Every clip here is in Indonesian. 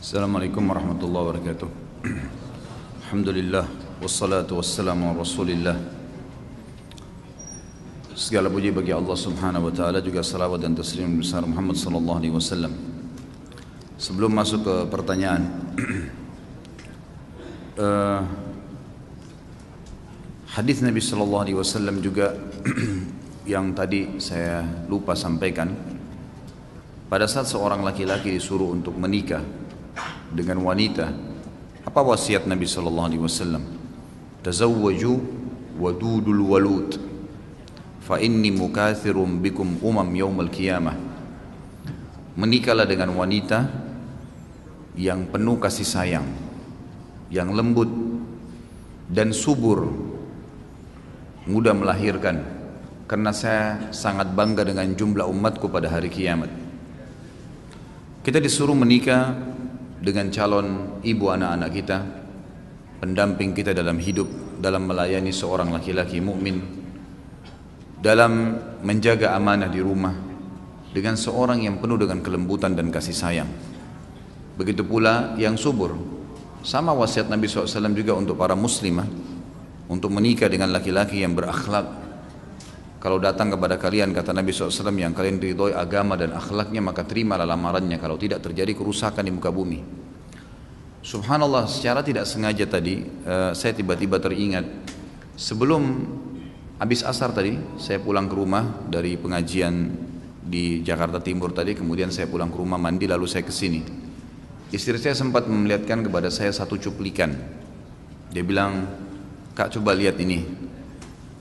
Assalamualaikum warahmatullahi wabarakatuh. Alhamdulillah wassalatu wassalamu ala Rasulillah. Segala puji bagi Allah Subhanahu wa taala, juga salawat dan taslim besar Muhammad sallallahu alaihi wasallam. Sebelum masuk ke pertanyaan, hadis Nabi sallallahu alaihi wasallam juga yang tadi saya lupa sampaikan. Pada saat seorang laki-laki disuruh untuk menikah dengan wanita, apa wasiat Nabi sallallahu alaihi wasallam? Tazawwaju wadudul walud fa inni mukatsirum bikum yaumal qiyamah. Menikahlah dengan wanita yang penuh kasih sayang, yang lembut dan subur, mudah melahirkan, karena saya sangat bangga dengan jumlah umatku pada hari kiamat. Kita disuruh menikah dengan calon ibu anak-anak kita, pendamping kita dalam hidup, dalam melayani seorang laki-laki mukmin, dalam menjaga amanah di rumah, dengan seorang yang penuh dengan kelembutan dan kasih sayang. Begitu pula yang subur. Sama wasiat Nabi SAW juga untuk para muslimah, untuk menikah dengan laki-laki yang berakhlak. Kalau datang kepada kalian, kata Nabi SAW, yang kalian ridhoi agama dan akhlaknya, maka terimalah lamarannya. Kalau tidak, terjadi kerusakan di muka bumi. Subhanallah, secara tidak sengaja tadi saya tiba-tiba teringat, sebelum habis asar tadi, saya pulang ke rumah dari pengajian di Jakarta Timur tadi, kemudian saya pulang ke rumah, mandi, lalu saya ke sini. Istri saya sempat memperlihatkan kepada saya satu cuplikan. Dia bilang, "Kak, coba lihat ini."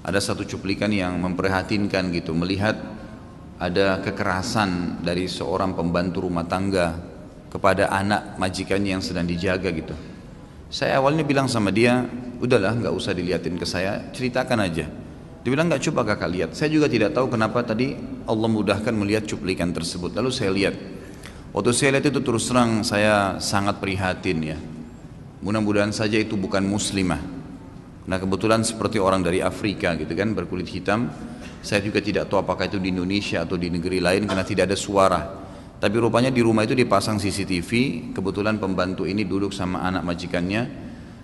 Ada satu cuplikan yang memprihatinkan gitu, melihat ada kekerasan dari seorang pembantu rumah tangga kepada anak majikannya yang sedang dijaga gitu. Saya awalnya bilang sama dia, udahlah nggak usah dilihatin ke saya, ceritakan aja. Dia bilang, nggak, coba kakak lihat. Saya juga tidak tahu kenapa tadi Allah mudahkan melihat cuplikan tersebut. Lalu saya lihat, waktu saya lihat itu terus terang saya sangat prihatin ya. Mudah-mudahan saja itu bukan muslimah. Nah, kebetulan seperti orang dari Afrika gitu kan, berkulit hitam. Saya juga tidak tahu apakah itu di Indonesia atau di negeri lain karena tidak ada suara. Tapi rupanya di rumah itu dipasang CCTV. Kebetulan pembantu ini duduk sama anak majikannya,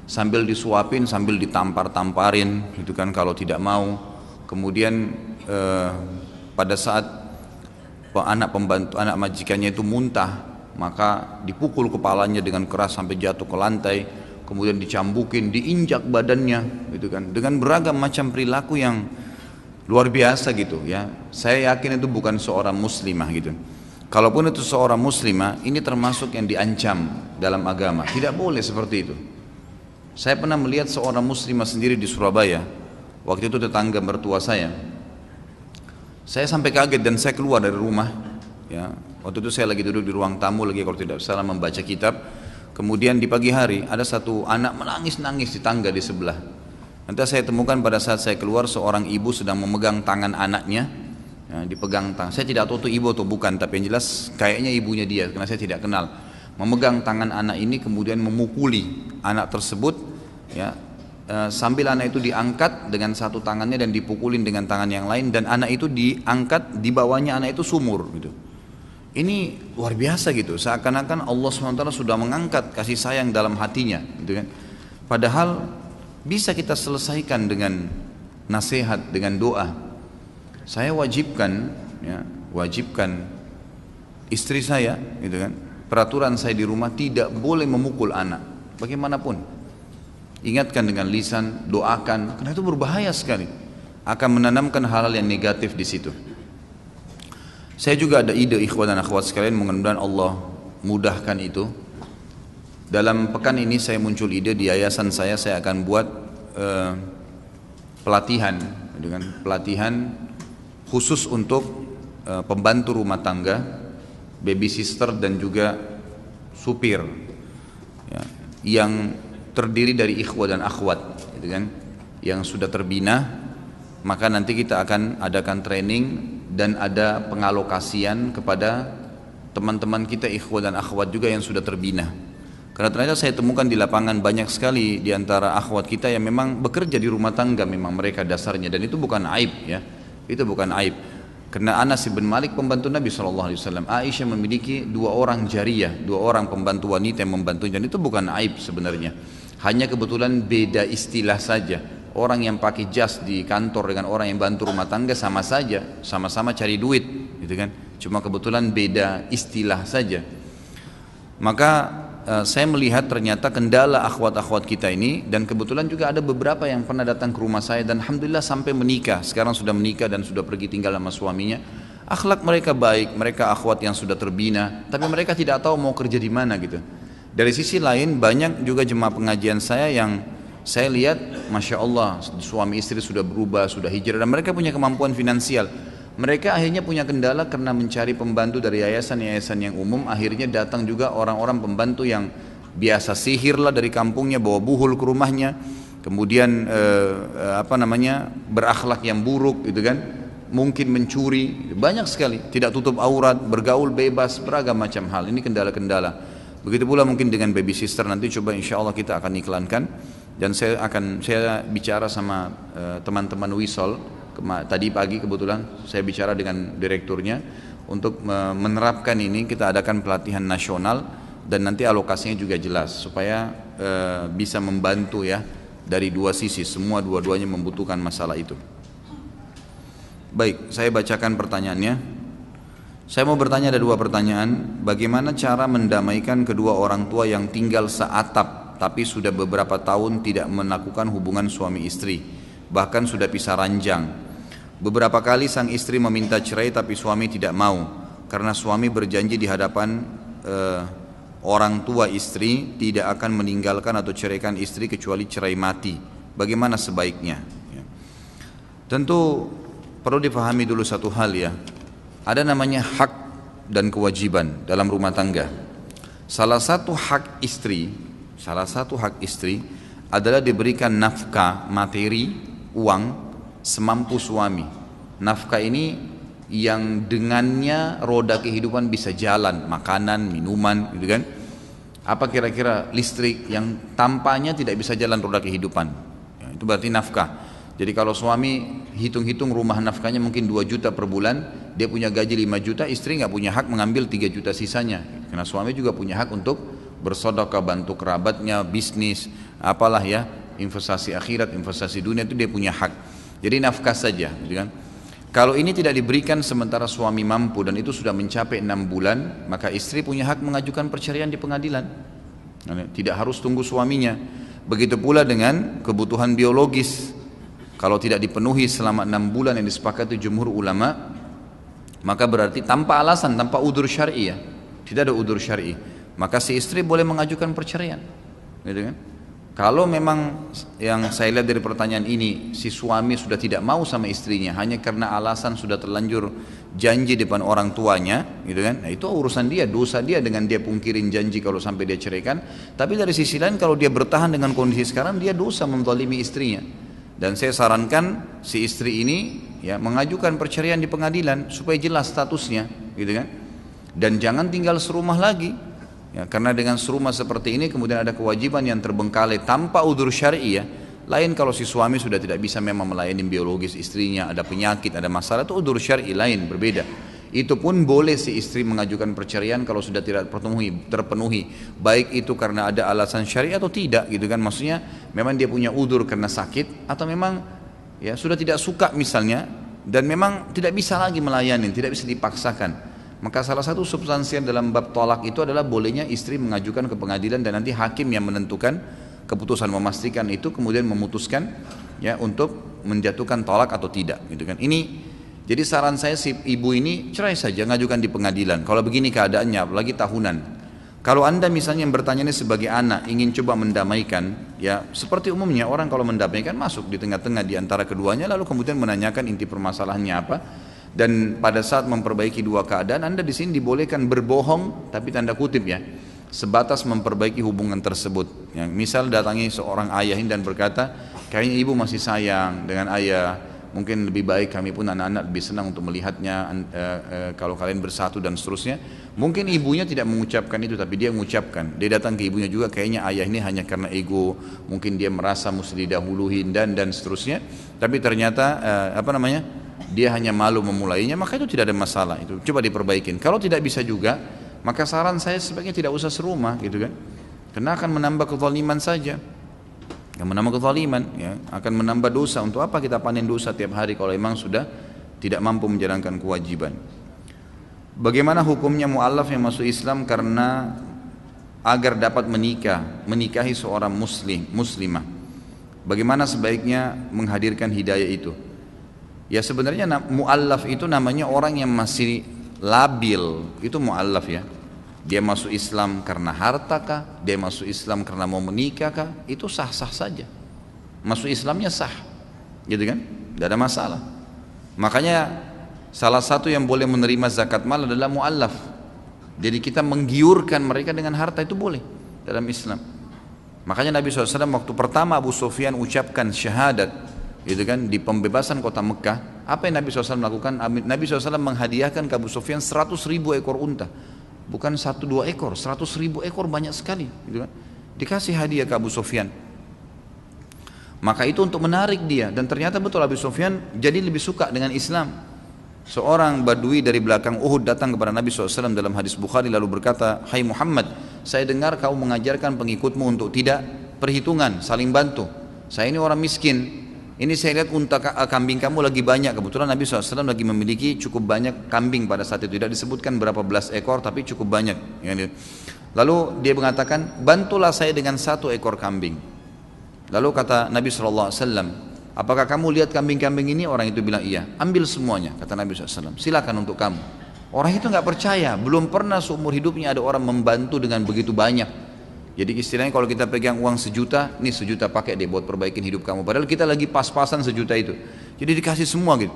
sambil disuapin, sambil ditampar-tamparin gitu kan kalau tidak mau. Kemudian pada saat anak majikannya itu muntah, maka dipukul kepalanya dengan keras sampai jatuh ke lantai. Kemudian dicambukin, diinjak badannya gitu kan, dengan beragam macam perilaku yang luar biasa gitu ya. Saya yakin itu bukan seorang muslimah gitu. Kalaupun itu seorang muslimah, ini termasuk yang diancam dalam agama. Tidak boleh seperti itu. Saya pernah melihat seorang muslimah sendiri di Surabaya. Waktu itu tetangga mertua saya. Saya sampai kaget dan saya keluar dari rumah ya. Waktu itu saya lagi duduk di ruang tamu, lagi kalau tidak salah membaca kitab. Kemudian di pagi hari ada satu anak menangis-nangis di tangga di sebelah. Nanti saya temukan pada saat saya keluar, seorang ibu sedang memegang tangan anaknya ya, dipegang tangan. Saya tidak tahu itu ibu atau bukan, tapi yang jelas kayaknya ibunya dia karena saya tidak kenal. Memegang tangan anak ini kemudian memukuli anak tersebut ya, sambil anak itu diangkat dengan satu tangannya dan dipukulin dengan tangan yang lain, dan anak itu diangkat, di bawahnya anak itu sumur gitu. Ini luar biasa gitu, seakan-akan Allah SWT sudah mengangkat kasih sayang dalam hatinya gitu kan. Padahal bisa kita selesaikan dengan nasihat, dengan doa. Saya wajibkan istri saya gitu kan, peraturan saya di rumah tidak boleh memukul anak bagaimanapun. Ingatkan dengan lisan, doakan, karena itu berbahaya sekali, akan menanamkan hal-hal yang negatif di situ. Saya juga ada ide, ikhwan dan akhwat sekalian, mudah-mudahan Allah mudahkan itu. Dalam pekan ini saya muncul ide di yayasan saya akan buat pelatihan khusus untuk pembantu rumah tangga, baby sister dan juga supir ya, yang terdiri dari ikhwan dan akhwat gitu kan, yang sudah terbina. Maka nanti kita akan adakan training dan ada pengalokasian kepada teman-teman kita ikhwan dan akhwat juga yang sudah terbina. Karena ternyata saya temukan di lapangan banyak sekali di antara akhwat kita yang memang bekerja di rumah tangga, memang mereka dasarnya, dan itu bukan aib ya. Itu bukan aib. Karena Anas bin Malik pembantu Nabi SAW, Aisyah memiliki 2 orang jariyah, 2 orang pembantu wanita yang membantunya, dan itu bukan aib sebenarnya. Hanya kebetulan beda istilah saja. Orang yang pakai jas di kantor dengan orang yang bantu rumah tangga sama saja, sama-sama cari duit, gitu kan? Cuma kebetulan beda istilah saja. Maka saya melihat ternyata kendala akhwat-akhwat kita ini, dan kebetulan juga ada beberapa yang pernah datang ke rumah saya dan alhamdulillah sampai menikah, sekarang sudah menikah dan sudah pergi tinggal sama suaminya. Akhlak mereka baik, mereka akhwat yang sudah terbina, tapi mereka tidak tahu mau kerja di mana gitu. Dari sisi lain banyak juga jemaah pengajian saya yang saya lihat Masya Allah suami istri sudah berubah, sudah hijrah, dan mereka punya kemampuan finansial. Mereka akhirnya punya kendala karena mencari pembantu dari yayasan-yayasan yang umum. Akhirnya datang juga orang-orang pembantu yang biasa sihir lah dari kampungnya, bawa buhul ke rumahnya, kemudian berakhlak yang buruk, gitu kan? Mungkin mencuri, banyak sekali, tidak tutup aurat, bergaul bebas, beragam macam hal. Ini kendala-kendala. Begitu pula mungkin dengan baby sister, nanti coba insya Allah kita akan iklankan, dan saya bicara sama teman-teman Wisol. Tadi pagi kebetulan saya bicara dengan direkturnya untuk menerapkan ini. Kita adakan pelatihan nasional dan nanti alokasinya juga jelas supaya bisa membantu ya dari 2 sisi, semua dua-duanya membutuhkan masalah itu. Baik, saya bacakan pertanyaannya. Saya mau bertanya, ada 2 pertanyaan. Bagaimana cara mendamaikan kedua orang tua yang tinggal seatap tapi sudah beberapa tahun tidak melakukan hubungan suami istri, bahkan sudah pisah ranjang? Beberapa kali sang istri meminta cerai tapi suami tidak mau, karena suami berjanji di hadapan orang tua istri tidak akan meninggalkan atau ceraikan istri kecuali cerai mati. Bagaimana sebaiknya? Ya. Tentu perlu dipahami dulu satu hal ya. Ada namanya hak dan kewajiban dalam rumah tangga. Salah satu hak istri adalah diberikan nafkah materi, uang semampu suami. Nafkah ini yang dengannya roda kehidupan bisa jalan, makanan, minuman, gitu kan? Apa kira-kira listrik yang tampaknya tidak bisa jalan roda kehidupan? Ya, itu berarti nafkah. Jadi kalau suami hitung-hitung rumah nafkahnya mungkin 2 juta per bulan, dia punya gaji 5 juta, istri nggak punya hak mengambil 3 juta sisanya. Karena suami juga punya hak untuk bersedekah, bantu kerabatnya, bisnis, apalah ya, investasi akhirat, investasi dunia, itu dia punya hak. Jadi nafkah saja, gitu kan? Kalau ini tidak diberikan sementara suami mampu dan itu sudah mencapai 6 bulan, maka istri punya hak mengajukan perceraian di pengadilan. Tidak harus tunggu suaminya. Begitu pula dengan kebutuhan biologis. Kalau tidak dipenuhi selama 6 bulan yang disepakati jumhur ulama, maka berarti tanpa alasan, tanpa udzur syar'i ya. Tidak ada udzur syar'i. Maka si istri boleh mengajukan perceraian. Gitu kan? Kalau memang yang saya lihat dari pertanyaan ini, si suami sudah tidak mau sama istrinya hanya karena alasan sudah terlanjur janji depan orang tuanya, gitu kan? Nah, itu urusan dia, dosa dia dengan dia pungkirin janji kalau sampai dia ceraikan. Tapi dari sisi lain kalau dia bertahan dengan kondisi sekarang, dia dosa menzalimi istrinya. Dan saya sarankan si istri ini ya mengajukan perceraian di pengadilan supaya jelas statusnya, gitu kan? Dan jangan tinggal serumah lagi. Ya, karena dengan serumah seperti ini kemudian ada kewajiban yang terbengkalai tanpa udzur syar'i ya. Lain kalau si suami sudah tidak bisa memang melayani biologis istrinya, ada penyakit, ada masalah, itu udzur syar'i lain, berbeda. Itu pun boleh si istri mengajukan perceraian kalau sudah tidak terpenuhi, baik itu karena ada alasan syar'i atau tidak, gitu kan? Maksudnya memang dia punya udzur karena sakit atau memang ya sudah tidak suka misalnya dan memang tidak bisa lagi melayani, tidak bisa dipaksakan. Maka salah satu substansial dalam bab tolak itu adalah bolehnya istri mengajukan ke pengadilan dan nanti hakim yang menentukan keputusan, memastikan itu kemudian memutuskan ya untuk menjatuhkan tolak atau tidak, gitu kan. Ini jadi saran saya si ibu ini cerai saja, ngajukan di pengadilan. Kalau begini keadaannya apalagi tahunan. Kalau Anda misalnya yang bertanya ini sebagai anak ingin coba mendamaikan, ya seperti umumnya orang kalau mendamaikan masuk di tengah-tengah di antara keduanya lalu kemudian menanyakan inti permasalahannya apa. Dan pada saat memperbaiki 2 keadaan, Anda di sini dibolehkan berbohong, tapi tanda kutip ya, sebatas memperbaiki hubungan tersebut. Yang misal datangi seorang ayah dan berkata, kayaknya ibu masih sayang dengan ayah, mungkin lebih baik kami pun anak-anak lebih senang untuk melihatnya kalau kalian bersatu dan seterusnya. Mungkin ibunya tidak mengucapkan itu, tapi dia mengucapkan. Dia datang ke ibunya juga, kayaknya ayah ini hanya karena ego, mungkin dia merasa mesti didahuluin dan seterusnya. Tapi ternyata dia hanya malu memulainya, maka itu tidak ada masalah, itu coba diperbaikin. Kalau tidak bisa juga, maka saran saya sebaiknya tidak usah serumah gitu kan, karena akan menambah kezaliman saja, akan menambah kezaliman ya, akan menambah dosa. Untuk apa kita panen dosa tiap hari kalau memang sudah tidak mampu menjalankan kewajiban. Bagaimana hukumnya mu'allaf yang masuk Islam karena agar dapat menikahi seorang muslimah? Bagaimana sebaiknya menghadirkan hidayah itu? Ya sebenarnya mu'allaf itu namanya orang yang masih labil, itu mu'allaf ya. Dia masuk Islam karena harta kah? Dia masuk Islam karena mau menikah kah? Itu sah-sah saja. Masuk Islamnya sah, gitu kan? Tidak ada masalah. Makanya salah satu yang boleh menerima zakat mal adalah mu'allaf. Jadi kita menggiurkan mereka dengan harta itu boleh dalam Islam. Makanya Nabi SAW waktu pertama Abu Sufyan ucapkan syahadat, gitu kan, di pembebasan kota Mekah, apa yang Nabi SAW lakukan? Nabi SAW menghadiahkan ke Abu Sufyan 100.000 ekor unta. Bukan 1-2 ekor, 100.000 ekor, banyak sekali, gitu kan. Dikasih hadiah ke Abu Sufyan. Maka itu untuk menarik dia, dan ternyata betul Abu Sufyan jadi lebih suka dengan Islam. Seorang badui dari belakang Uhud datang kepada Nabi SAW dalam hadis Bukhari lalu berkata, "Hai Muhammad, saya dengar kau mengajarkan pengikutmu untuk tidak perhitungan, saling bantu. Saya ini orang miskin, ini saya lihat unta kambing kamu lagi banyak." Kebetulan Nabi SAW lagi memiliki cukup banyak kambing pada saat itu, tidak disebutkan berapa belas ekor tapi cukup banyak. Lalu dia mengatakan, "Bantulah saya dengan 1 ekor kambing." Lalu kata Nabi SAW, "Apakah kamu lihat kambing-kambing ini?" Orang itu bilang, "Iya." "Ambil semuanya," kata Nabi SAW, "silakan untuk kamu." Orang itu nggak percaya, belum pernah seumur hidupnya ada orang membantu dengan begitu banyak. Jadi istilahnya kalau kita pegang uang 1 juta, nih 1 juta pakai deh buat perbaikin hidup kamu. Padahal kita lagi pas-pasan 1 juta itu. Jadi dikasih semua gitu.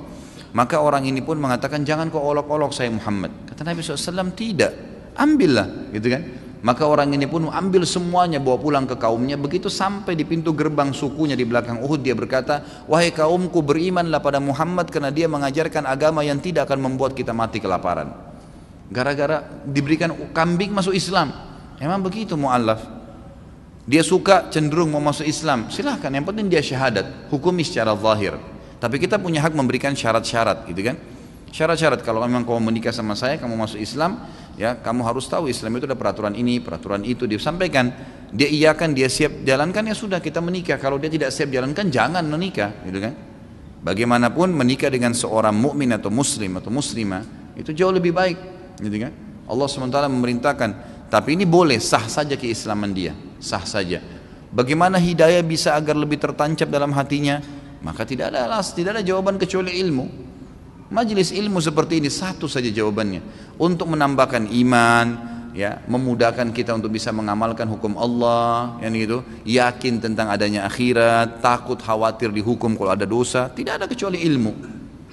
Maka orang ini pun mengatakan, "Jangan kau olok-olok saya Muhammad." Kata Nabi SAW, "Tidak, ambillah," gitu kan. Maka orang ini pun ambil semuanya, bawa pulang ke kaumnya. Begitu sampai di pintu gerbang sukunya di belakang Uhud, dia berkata, "Wahai kaumku, berimanlah pada Muhammad karena dia mengajarkan agama yang tidak akan membuat kita mati kelaparan." Gara-gara diberikan kambing masuk Islam. Emang begitu mu'allaf. Dia suka cenderung mau masuk Islam, silahkan, yang penting dia syahadat, hukumi secara zahir. Tapi kita punya hak memberikan syarat-syarat, gitu kan. Syarat-syarat, kalau memang kamu menikah sama saya, kamu masuk Islam, ya kamu harus tahu Islam itu ada peraturan ini, peraturan itu, disampaikan. Dia iyakan, dia siap jalankan, ya sudah kita menikah. Kalau dia tidak siap jalankan, jangan menikah, gitu kan. Bagaimanapun menikah dengan seorang mukmin atau muslim atau muslimah itu jauh lebih baik, gitu kan. Allah SWT memerintahkan, tapi ini boleh, sah saja keislaman dia, sah saja. Bagaimana hidayah bisa agar lebih tertancap dalam hatinya? Maka tidak ada jawaban kecuali ilmu. Majelis ilmu seperti ini satu saja jawabannya, untuk menambahkan iman, ya, memudahkan kita untuk bisa mengamalkan hukum Allah, yang gitu, yakin tentang adanya akhirat, takut khawatir dihukum kalau ada dosa. Tidak ada kecuali ilmu.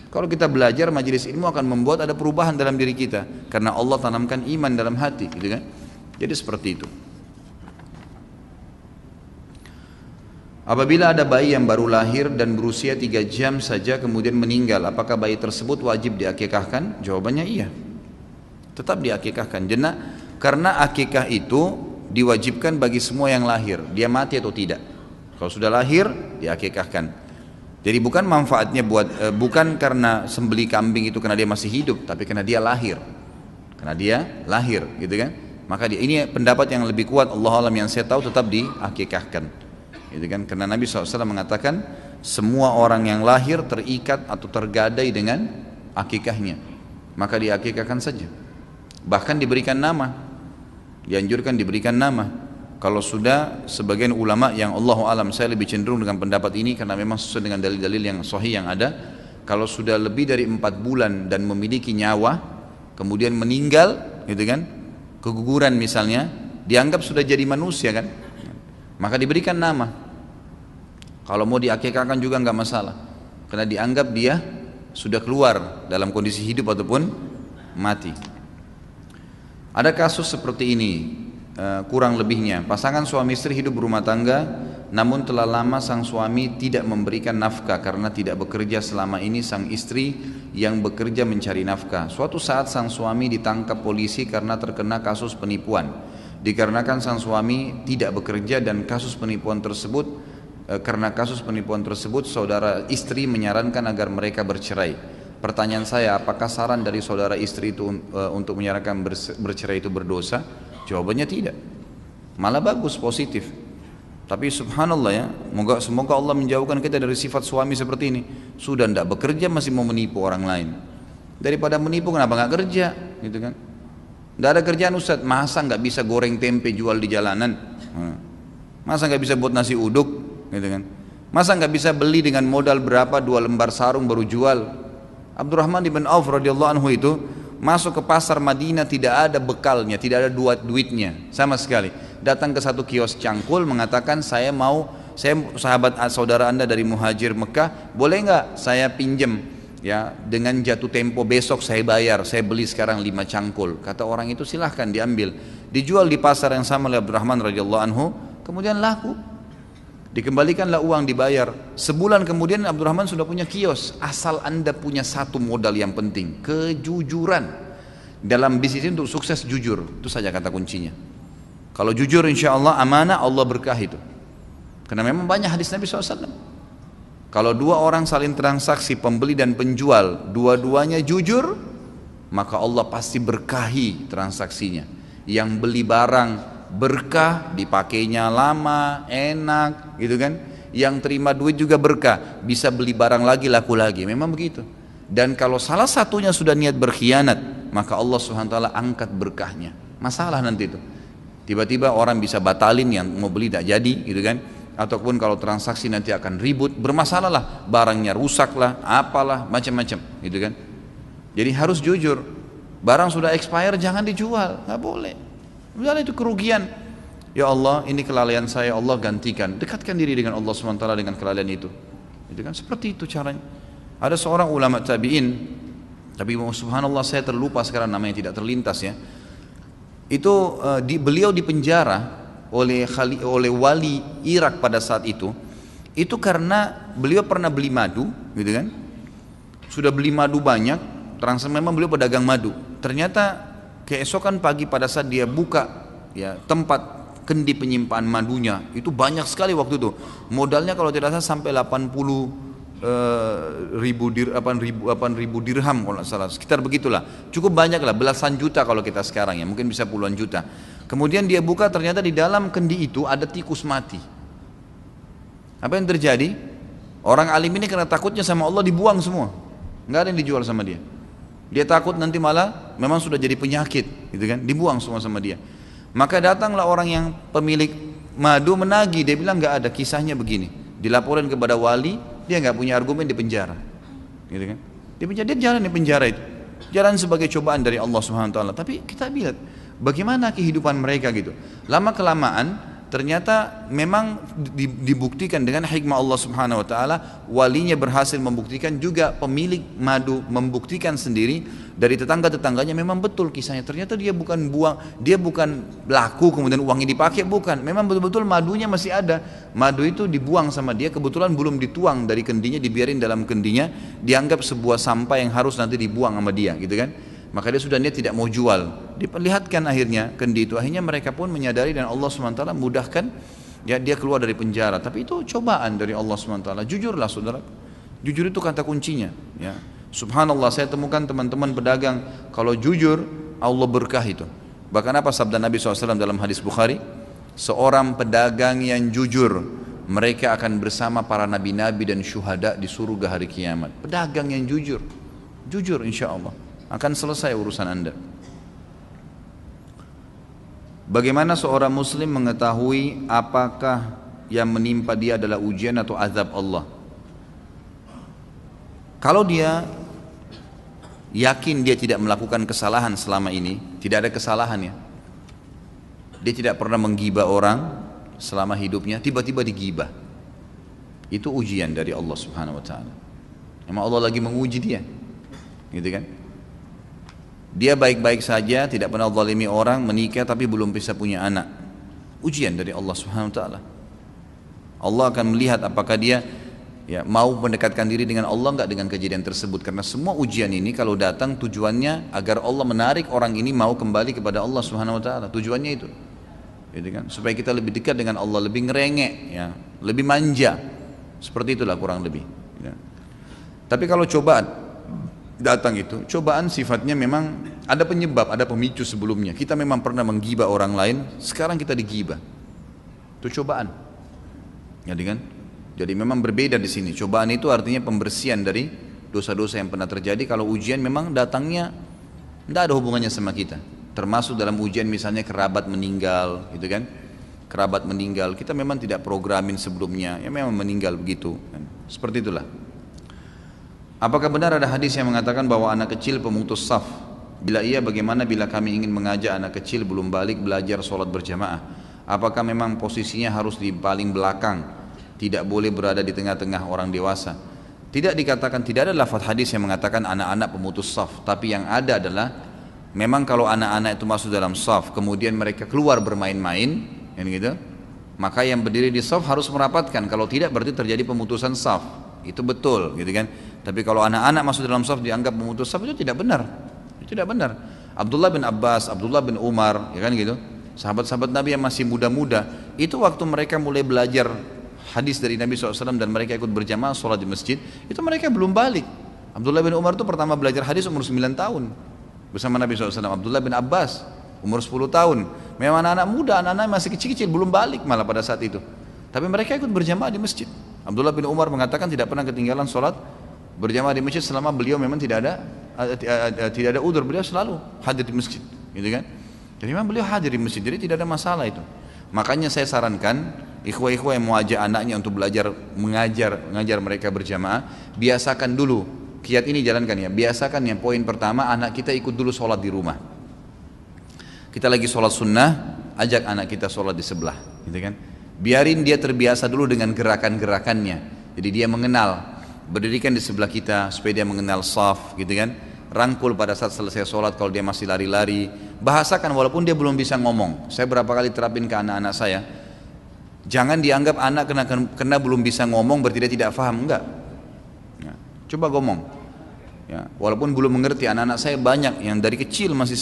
Kalau kita belajar, majelis ilmu akan membuat ada perubahan dalam diri kita, karena Allah tanamkan iman dalam hati, gitu kan. Jadi seperti itu. Apabila ada bayi yang baru lahir dan berusia 3 jam saja kemudian meninggal, apakah bayi tersebut wajib diakikahkan? Jawabannya iya, tetap diakikahkan. Karena akikah itu diwajibkan bagi semua yang lahir, dia mati atau tidak. Kalau sudah lahir, diakikahkan. Jadi bukan manfaatnya bukan karena sembeli kambing itu karena dia masih hidup, tapi karena dia lahir, gitu kan. Maka ini pendapat yang lebih kuat, Allah alam, yang saya tahu tetap diakikahkan. Gitu kan? Karena Nabi SAW mengatakan semua orang yang lahir terikat atau tergadai dengan akikahnya, maka diakikahkan saja. Bahkan diberikan nama, dianjurkan diberikan nama. Kalau sudah, sebagian ulama yang Allahu alam, saya lebih cenderung dengan pendapat ini karena memang sesuai dengan dalil-dalil yang sahih yang ada. Kalau sudah lebih dari 4 bulan dan memiliki nyawa, kemudian meninggal, gitu kan, keguguran misalnya, dianggap sudah jadi manusia kan, maka diberikan nama. Kalau mau diakikahkan juga enggak masalah, karena dianggap dia sudah keluar dalam kondisi hidup ataupun mati. Ada kasus seperti ini, kurang lebihnya pasangan suami istri hidup berumah tangga, namun telah lama sang suami tidak memberikan nafkah karena tidak bekerja. Selama ini sang istri yang bekerja mencari nafkah. Suatu saat sang suami ditangkap polisi karena terkena kasus penipuan. Dikarenakan sang suami tidak bekerja dan karena kasus penipuan tersebut saudara istri menyarankan agar mereka bercerai. Pertanyaan saya, apakah saran dari saudara istri itu untuk menyatakan bercerai itu berdosa? Jawabannya tidak. Malah bagus, positif. Tapi subhanallah ya, semoga Allah menjauhkan kita dari sifat suami seperti ini. Sudah tidak bekerja masih mau menipu orang lain. Daripada menipu kenapa nggak kerja, gitu kan? Tidak ada kerjaan Ustaz, masa nggak bisa goreng tempe jual di jalanan? Masa nggak bisa buat nasi uduk, gitu kan? Masa nggak bisa beli dengan modal berapa 2 lembar sarung baru jual? Abdurrahman bin Auf radhiyallahu anhu itu masuk ke pasar Madinah tidak ada bekalnya, tidak ada duitnya sama sekali. Datang ke satu kios cangkul mengatakan saya sahabat saudara anda dari Muhajir Mekah, boleh nggak saya pinjem ya dengan jatuh tempo besok saya bayar, saya beli sekarang 5 cangkul. Kata orang itu silahkan diambil, dijual di pasar yang sama oleh Abdurrahman radhiyallahu anhu, kemudian laku. Dikembalikanlah uang, dibayar. Sebulan kemudian Abdurrahman sudah punya kios. Asal anda punya satu modal yang penting, kejujuran. Dalam bisnis ini untuk sukses jujur, itu saja kata kuncinya. Kalau jujur insya Allah amanah, Allah berkah itu. Karena memang banyak hadis Nabi SAW. Kalau 2 orang saling transaksi, pembeli dan penjual, dua-duanya jujur, maka Allah pasti berkahi transaksinya. Yang beli barang berkah, dipakainya lama, enak, gitu kan? Yang terima duit juga berkah, bisa beli barang lagi, laku lagi. Memang begitu. Dan kalau salah satunya sudah niat berkhianat, maka Allah SWT angkat berkahnya. Masalah nanti itu. Tiba-tiba orang bisa batalin yang mau beli tak jadi, gitu kan? Ataupun kalau transaksi nanti akan ribut, bermasalah lah, barangnya rusak lah, apalah, macam-macam, gitu kan? Jadi harus jujur. Barang sudah expire jangan dijual, nggak boleh. Misalnya itu kerugian, ya Allah ini kelalaian saya, Allah gantikan. Dekatkan diri dengan Allah SWT dengan kelalaian itu. Itu kan seperti itu caranya. Ada seorang ulama tabi'in, tapi subhanallah saya terlupa sekarang namanya, tidak terlintas ya. Itu beliau dipenjara oleh wali Irak pada saat itu karena beliau pernah beli madu, gitu kan? Sudah beli madu banyak, memang beliau pedagang madu. Ternyata keesokan pagi pada saat dia buka ya tempat kendi penyimpanan madunya itu banyak sekali waktu itu. Modalnya kalau tidak salah sampai 80 ribu dirham kalau tidak salah, sekitar begitulah. Cukup banyak lah, belasan juta kalau kita sekarang ya, mungkin bisa puluhan juta. Kemudian dia buka, ternyata di dalam kendi itu ada tikus mati. Apa yang terjadi? Orang alim ini karena takutnya sama Allah dibuang semua, nggak ada yang dijual sama dia. Dia takut nanti malah memang sudah jadi penyakit, gitu kan? Dibuang semua sama dia. Maka datanglah orang yang pemilik madu menagih, dia bilang nggak ada, kisahnya begini. Dilaporin kepada wali, dia nggak punya argumen, di penjara, gitu kan? Dia jalan di penjara itu, jalan sebagai cobaan dari Allah Subhanahu Wa Taala. Tapi kita lihat bagaimana kehidupan mereka gitu. Lama kelamaan ternyata memang dibuktikan dengan hikmah Allah Subhanahu Wa Taala, walinya berhasil membuktikan, juga pemilik madu membuktikan sendiri dari tetangga-tetangganya, memang betul kisahnya. Ternyata dia bukan laku kemudian uangnya dipakai, bukan. Memang betul-betul madunya masih ada. Madu itu dibuang sama dia, kebetulan belum dituang dari kendinya, dibiarin dalam kendinya, dianggap sebuah sampah yang harus nanti dibuang sama dia, gitu kan? Maka dia sudah niat tidak mau jual, diperlihatkan akhirnya kendi itu. Akhirnya mereka pun menyadari dan Allah SWT mudahkan ya, dia keluar dari penjara. Tapi itu cobaan dari Allah SWT. Jujurlah saudara, jujur itu kata kuncinya ya. Subhanallah, saya temukan teman-teman pedagang kalau jujur Allah berkah itu. Bahkan apa sabda Nabi SAW dalam hadis Bukhari, seorang pedagang yang jujur mereka akan bersama para nabi-nabi dan syuhada di surga hari kiamat. Pedagang yang jujur insya Allah akan selesai urusan anda. Bagaimana seorang muslim mengetahui apakah yang menimpa dia adalah ujian atau azab Allah? Kalau dia yakin dia tidak melakukan kesalahan selama ini, tidak ada kesalahan ya, dia tidak pernah menggibah orang selama hidupnya, tiba-tiba digibah, itu ujian dari Allah Subhanahu Wa Taala. Memang Allah lagi menguji dia, gitu kan? Dia baik-baik saja, tidak pernah zalimi orang, menikah tapi belum bisa punya anak. Ujian dari Allah Subhanahu Wa Taala. Allah akan melihat apakah dia ya mau mendekatkan diri dengan Allah enggak dengan kejadian tersebut. Karena semua ujian ini kalau datang tujuannya agar Allah menarik orang ini mau kembali kepada Allah Subhanahu Wa Taala. Tujuannya itu, gitu kan? Supaya kita lebih dekat dengan Allah, lebih ngerengek, ya, lebih manja. Seperti itulah kurang lebih. Ya. Tapi kalau cobaan datang itu, cobaan sifatnya memang ada penyebab, ada pemicu sebelumnya. Kita memang pernah menggibah orang lain, sekarang kita digibah. Itu cobaan. Jadi kan? Jadi memang berbeda di sini. Cobaan itu artinya pembersihan dari dosa-dosa yang pernah terjadi. Kalau ujian memang datangnya tidak ada hubungannya sama kita. Termasuk dalam ujian misalnya kerabat meninggal, gitu kan? Kerabat meninggal, kita memang tidak programin sebelumnya, ya memang meninggal begitu. Seperti itulah. Apakah benar ada hadis yang mengatakan bahwa anak kecil pemutus saf? Bila iya, bagaimana bila kami ingin mengajak anak kecil belum balik belajar sholat berjamaah? Apakah memang posisinya harus di paling belakang? Tidak boleh berada di tengah-tengah orang dewasa? Tidak dikatakan, tidak ada lafaz hadis yang mengatakan anak-anak pemutus saf. Tapi yang ada adalah, memang kalau anak-anak itu masuk dalam saf, kemudian mereka keluar bermain-main, gitu, maka yang berdiri di saf harus merapatkan. Kalau tidak berarti terjadi pemutusan saf. Itu betul, gitu kan? Tapi kalau anak-anak masuk dalam saf dianggap memutus saf, itu tidak benar. Itu tidak benar. Abdullah bin Abbas, Abdullah bin Umar, ya kan gitu. Sahabat-sahabat Nabi yang masih muda-muda, itu waktu mereka mulai belajar hadis dari Nabi SAW dan mereka ikut berjamaah sholat di masjid, itu mereka belum balik. Abdullah bin Umar itu pertama belajar hadis umur 9 tahun bersama Nabi SAW. Abdullah bin Abbas umur 10 tahun. Memang anak-anak muda, anak-anak masih kecil-kecil, belum balik malah pada saat itu. Tapi mereka ikut berjamaah di masjid. Abdullah bin Umar mengatakan tidak pernah ketinggalan sholat berjamaah di masjid selama beliau memang tidak ada udzur, beliau selalu hadir di masjid, gitu kan? Jadi memang beliau hadir di masjid, jadi tidak ada masalah itu. Makanya saya sarankan ikhwah-ikhwah yang mau ajak anaknya untuk belajar mengajar mereka berjamaah, biasakan dulu kiat ini, jalankan ya. Biasakan yang poin pertama, anak kita ikut dulu sholat di rumah. Kita lagi sholat sunnah, ajak anak kita sholat di sebelah, gitu kan? Biarin dia terbiasa dulu dengan gerakan-gerakannya. Jadi dia mengenal, berdirikan di sebelah kita supaya dia mengenal saf, gitu kan? Rangkul pada saat selesai sholat kalau dia masih lari-lari. Bahasakan walaupun dia belum bisa ngomong. Saya berapa kali terapin ke anak-anak saya. Jangan dianggap anak kena belum bisa ngomong berarti dia tidak paham, enggak. Ya, coba ngomong. Ya, walaupun belum mengerti, anak-anak saya banyak yang dari kecil masih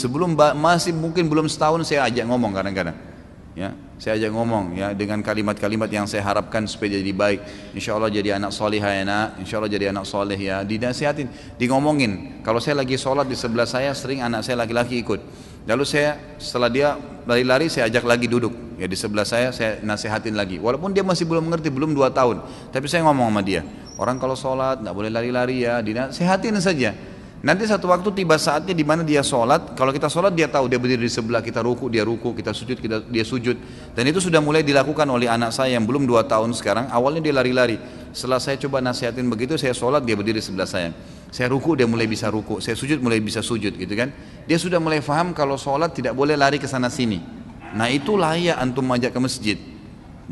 mungkin belum setahun saya ajak ngomong kadang-kadang. Ya, saya ajak ngomong ya dengan kalimat-kalimat yang saya harapkan supaya jadi baik. Insya Allah jadi anak solihah ya nak, insya Allah jadi anak soleh ya. Dinasihatin, di ngomongin. Kalau saya lagi sholat di sebelah saya, sering anak saya laki-laki ikut. Lalu saya setelah dia lari-lari saya ajak lagi duduk ya di sebelah saya nasihatin lagi. Walaupun dia masih belum mengerti, belum 2 tahun, tapi saya ngomong sama dia. Orang kalau sholat nggak boleh lari-lari ya, dinasihatin saja. Nanti satu waktu tiba saatnya di mana dia sholat. Kalau kita sholat dia tahu, dia berdiri di sebelah kita, ruku dia ruku, kita sujud dia sujud. Dan itu sudah mulai dilakukan oleh anak saya yang belum 2 tahun sekarang. Awalnya dia lari-lari. Setelah saya coba nasihatin begitu, saya sholat dia berdiri di sebelah saya. Saya ruku dia mulai bisa ruku, saya sujud mulai bisa sujud, gitu kan? Dia sudah mulai faham kalau sholat tidak boleh lari ke sana sini. Nah itu layak antum ajak ke masjid.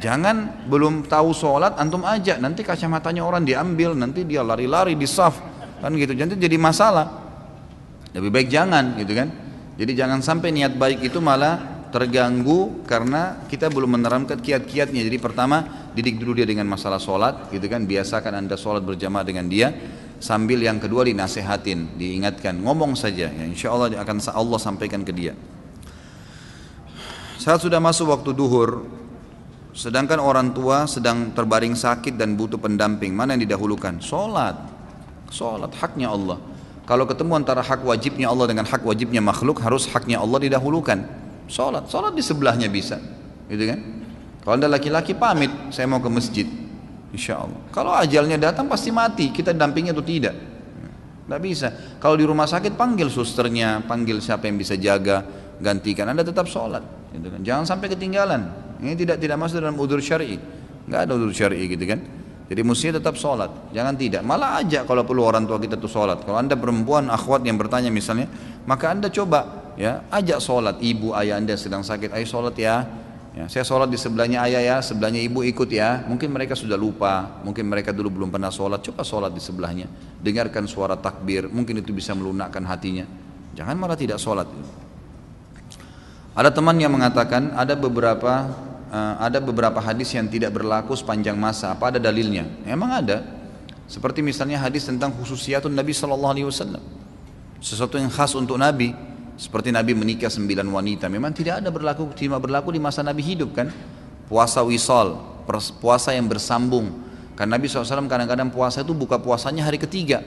Jangan belum tahu sholat antum ajak, nanti kacamatanya orang diambil, nanti dia lari-lari di saf. Kan gitu, jadi masalah. Lebih baik jangan, gitu kan? Jadi jangan sampai niat baik itu malah terganggu karena kita belum menerapkan kiat-kiatnya. Jadi pertama, didik dulu dia dengan masalah sholat, gitu kan? Biasakan anda sholat berjamaah dengan dia. Sambil yang kedua dinasehatin, diingatkan, ngomong saja. Ya, insya Allah akan Allah sampaikan ke dia. Saat sudah masuk waktu duhur, sedangkan orang tua sedang terbaring sakit dan butuh pendamping, mana yang didahulukan? Sholat, haknya Allah. Kalau ketemu antara hak wajibnya Allah dengan hak wajibnya makhluk, harus haknya Allah didahulukan. Sholat di sebelahnya bisa, gitu kan? Kalau anda laki-laki pamit, saya mau ke masjid, insya Allah. Kalau ajalnya datang pasti mati, kita dampingnya atau tidak? Tidak bisa. Kalau di rumah sakit panggil susternya, panggil siapa yang bisa jaga, gantikan. Anda tetap sholat, gitu kan? Jangan sampai ketinggalan. Ini tidak masuk dalam udzur syar'i, nggak ada udzur syar'i, gitu kan? Jadi mestinya tetap sholat, jangan tidak. Malah ajak kalau perlu orang tua kita tuh sholat. Kalau anda perempuan akhwat yang bertanya misalnya, maka anda coba ya ajak sholat. Ibu ayah anda sedang sakit, ayo sholat ya. Ya, saya sholat di sebelahnya ayah ya, sebelahnya ibu ikut ya. Mungkin mereka sudah lupa, mungkin mereka dulu belum pernah sholat. Coba sholat di sebelahnya, dengarkan suara takbir, mungkin itu bisa melunakkan hatinya. Jangan malah tidak sholat. Ada teman yang mengatakan ada beberapa hadis yang tidak berlaku sepanjang masa. Apa ada dalilnya? Emang ada. Seperti misalnya hadis tentang khususiyatun Nabi SAW, sesuatu yang khas untuk Nabi. Seperti Nabi menikah 9 wanita, memang tidak berlaku di masa Nabi hidup kan. Puasa wisal, puasa yang bersambung. Kan Nabi SAW kadang-kadang puasa itu buka puasanya hari ketiga.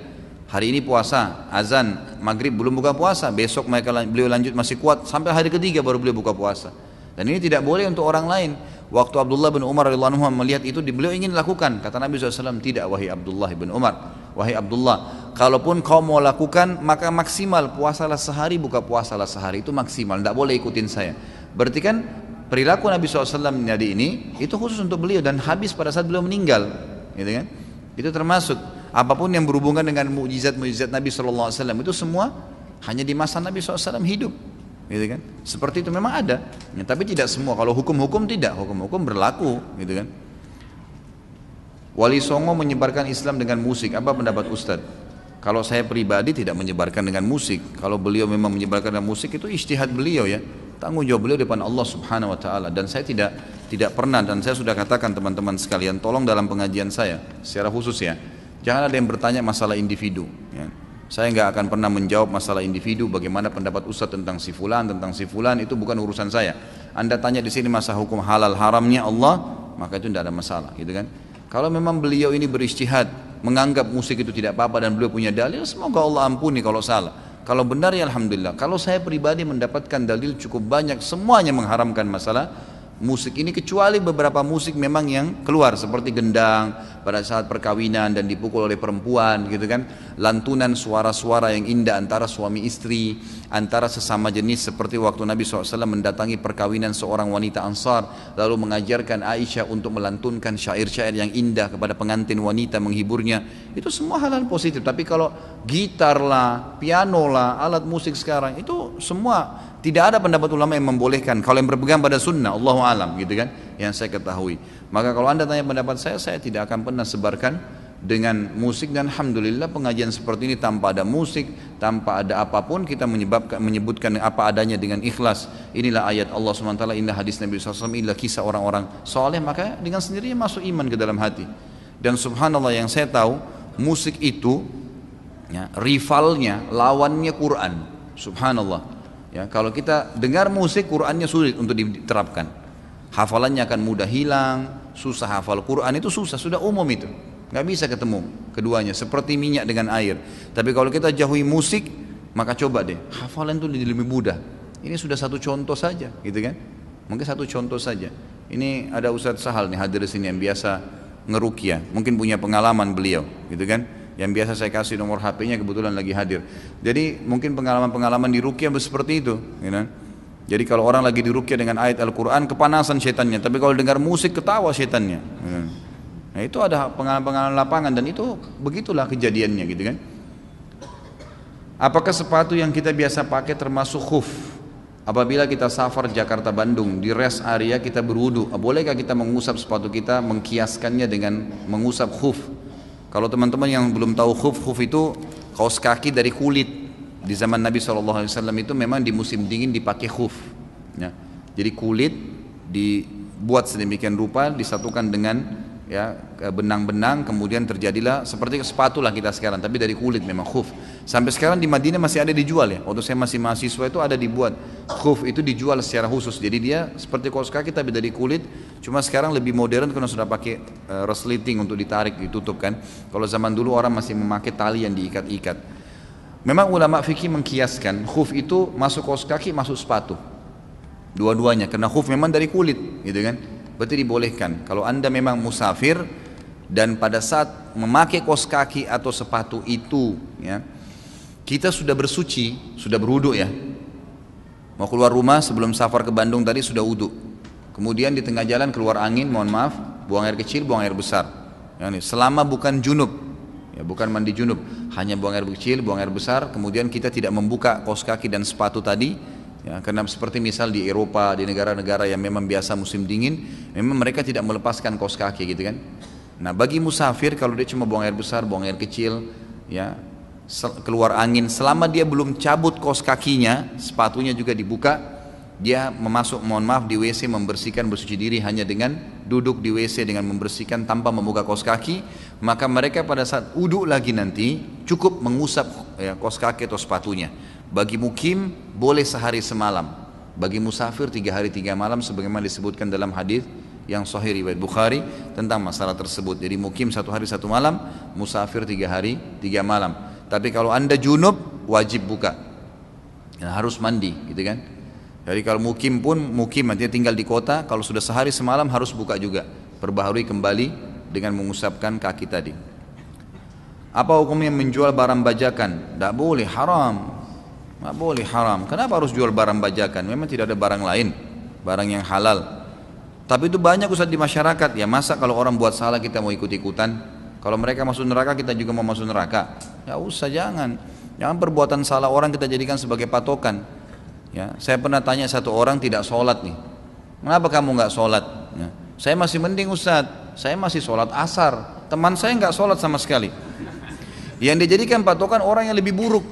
Hari ini puasa, azan, maghrib belum buka puasa, besok beliau lanjut masih kuat, sampai hari ketiga baru beliau buka puasa. Dan ini tidak boleh untuk orang lain. Waktu Abdullah bin Umar radhiyallahu anhu melihat itu, beliau ingin lakukan. Kata Nabi SAW, tidak wahai Abdullah bin Umar, wahai Abdullah, kalaupun kau mau lakukan maka maksimal puasalah sehari, buka puasalah sehari, itu maksimal, tidak boleh ikutin saya. Berarti kan perilaku Nabi SAW tadi ini itu khusus untuk beliau dan habis pada saat beliau meninggal, gitu kan? Itu termasuk apapun yang berhubungan dengan mukjizat-mukjizat Nabi SAW itu semua hanya di masa Nabi SAW hidup, gitu kan? Seperti itu memang ada, ya, tapi tidak semua. Kalau hukum-hukum tidak, hukum-hukum berlaku, gitu kan? Wali Songo menyebarkan Islam dengan musik, apa pendapat Ustadz? Kalau saya pribadi tidak menyebarkan dengan musik. Kalau beliau memang menyebarkan dengan musik, itu ijtihad beliau, ya, tanggung jawab beliau depan Allah Subhanahu Wa Taala. Dan saya tidak pernah, dan saya sudah katakan teman-teman sekalian, tolong dalam pengajian saya secara khusus ya, jangan ada yang bertanya masalah individu, ya. Saya nggak akan pernah menjawab masalah individu, bagaimana pendapat Ustadz tentang si fulan, itu bukan urusan saya. Anda tanya di sini masalah hukum halal haramnya Allah, maka itu tidak ada masalah, gitu kan? Kalau memang beliau ini berijtihad, menganggap musik itu tidak apa-apa dan beliau punya dalil, semoga Allah ampuni kalau salah. Kalau benar ya alhamdulillah. Kalau saya pribadi mendapatkan dalil cukup banyak, semuanya mengharamkan masalah musik ini, kecuali beberapa musik memang yang keluar seperti gendang pada saat perkawinan dan dipukul oleh perempuan, gitu kan, lantunan suara-suara yang indah antara suami istri, antara sesama jenis, seperti waktu Nabi SAW mendatangi perkawinan seorang wanita Ansar lalu mengajarkan Aisyah untuk melantunkan syair-syair yang indah kepada pengantin wanita, menghiburnya. Itu semua hal-hal positif. Tapi kalau gitar lah, piano lah, alat musik sekarang itu semua tidak ada pendapat ulama yang membolehkan. Kalau yang berpegang pada sunnah, Allahu alam, gitu kan, yang saya ketahui. Maka kalau anda tanya pendapat saya tidak akan pernah sebarkan dengan musik. Dan alhamdulillah pengajian seperti ini tanpa ada musik, tanpa ada apapun, kita menyebutkan apa adanya dengan ikhlas. Inilah ayat Allah SWT, inilah hadis Nabi SAW, inilah kisah orang-orang soleh, maka dengan sendirinya masuk iman ke dalam hati. Dan subhanallah, yang saya tahu musik itu, ya, rivalnya, lawannya Quran. Subhanallah. Ya, kalau kita dengar musik, Qurannya sulit untuk diterapkan. Hafalannya akan mudah hilang, susah hafal Quran, itu susah, sudah umum itu. Nggak bisa ketemu keduanya, seperti minyak dengan air. Tapi kalau kita jauhi musik, maka coba deh, hafalan itu lebih mudah. Ini sudah satu contoh saja, gitu kan? Mungkin satu contoh saja. Ini ada Ustadz Sahal nih hadir di sini yang biasa ngeruqyah, mungkin punya pengalaman beliau, gitu kan? Yang biasa saya kasih nomor HP-nya, kebetulan lagi hadir. Jadi mungkin pengalaman-pengalaman di ruqyah seperti itu, gitu. Jadi kalau orang lagi di ruqyah dengan ayat Al-Quran, kepanasan setannya. Tapi kalau dengar musik, ketawa setannya, gitu. Nah itu ada pengalaman-pengalaman lapangan, dan itu begitulah kejadiannya, gitu kan. Apakah sepatu yang kita biasa pakai termasuk khuf? Apabila kita safar Jakarta Bandung, di rest area kita berwudu, bolehkah kita mengusap sepatu kita, mengkiaskannya dengan mengusap khuf? Kalau teman-teman yang belum tahu khuf itu kaos kaki dari kulit. Di zaman Nabi SAW itu memang di musim dingin dipakai khuf, ya. Jadi kulit dibuat sedemikian rupa, disatukan dengan, ya, benang-benang, kemudian terjadilah seperti sepatu lah kita sekarang, tapi dari kulit memang khuf. Sampai sekarang di Madinah masih ada dijual, ya. Waktu saya masih mahasiswa itu ada dibuat khuf, itu dijual secara khusus. Jadi dia seperti kaos kaki tapi dari kulit. Cuma sekarang lebih modern karena sudah pakai resleting untuk ditarik, ditutup kan. Kalau zaman dulu orang masih memakai tali yang diikat-ikat. Memang ulama fikih mengkiaskan khuf itu masuk kaos kaki, masuk sepatu, dua-duanya, karena khuf memang dari kulit, gitu kan. Berarti dibolehkan. Kalau anda memang musafir dan pada saat memakai kaos kaki atau sepatu itu, ya, kita sudah bersuci, sudah berwudu, ya. Mau keluar rumah sebelum safar ke Bandung tadi sudah wudu. Kemudian di tengah jalan keluar angin, mohon maaf, buang air kecil, buang air besar. Selama bukan junub, ya, bukan mandi junub, hanya buang air kecil, buang air besar. Kemudian kita tidak membuka kaos kaki dan sepatu tadi, ya, karena seperti misal di Eropa, di negara-negara yang memang biasa musim dingin, memang mereka tidak melepaskan kaos kaki, gitu kan. Nah bagi musafir, kalau dia cuma buang air besar, buang air kecil, ya, keluar angin, selama dia belum cabut kaos kakinya, sepatunya juga dibuka, dia memasuk, mohon maaf, di WC, membersihkan, bersuci diri hanya dengan duduk di WC dengan membersihkan tanpa membuka kaos kaki, maka mereka pada saat wudu lagi nanti cukup mengusap, ya, kaos kaki atau sepatunya. Bagi mukim boleh sehari semalam, bagi musafir 3 hari 3 malam, sebagaimana disebutkan dalam hadis yang sahih riwayat Bukhari tentang masalah tersebut. Jadi mukim 1 hari 1 malam, musafir 3 hari 3 malam. Tapi kalau anda junub, wajib buka. Ya, harus mandi, gitu kan? Jadi kalau mukim pun, mukim artinya tinggal di kota, kalau sudah sehari semalam harus buka juga. Perbaharui kembali dengan mengusapkan kaki tadi. Apa hukumnya menjual barang bajakan? Tidak boleh, haram. Tidak boleh, haram. Kenapa harus jual barang bajakan? Memang tidak ada barang lain, barang yang halal. Tapi itu banyak Ustaz di masyarakat. Ya masa kalau orang buat salah kita mau ikut-ikutan? Kalau mereka masuk neraka kita juga mau masuk neraka? Ya usah, jangan. Jangan perbuatan salah orang kita jadikan sebagai patokan. Ya, saya pernah tanya satu orang tidak sholat nih. Kenapa kamu nggak sholat? Ya, saya masih mending Ustaz. Saya masih sholat asar. Teman saya nggak sholat sama sekali. Yang dijadikan patokan orang yang lebih buruk.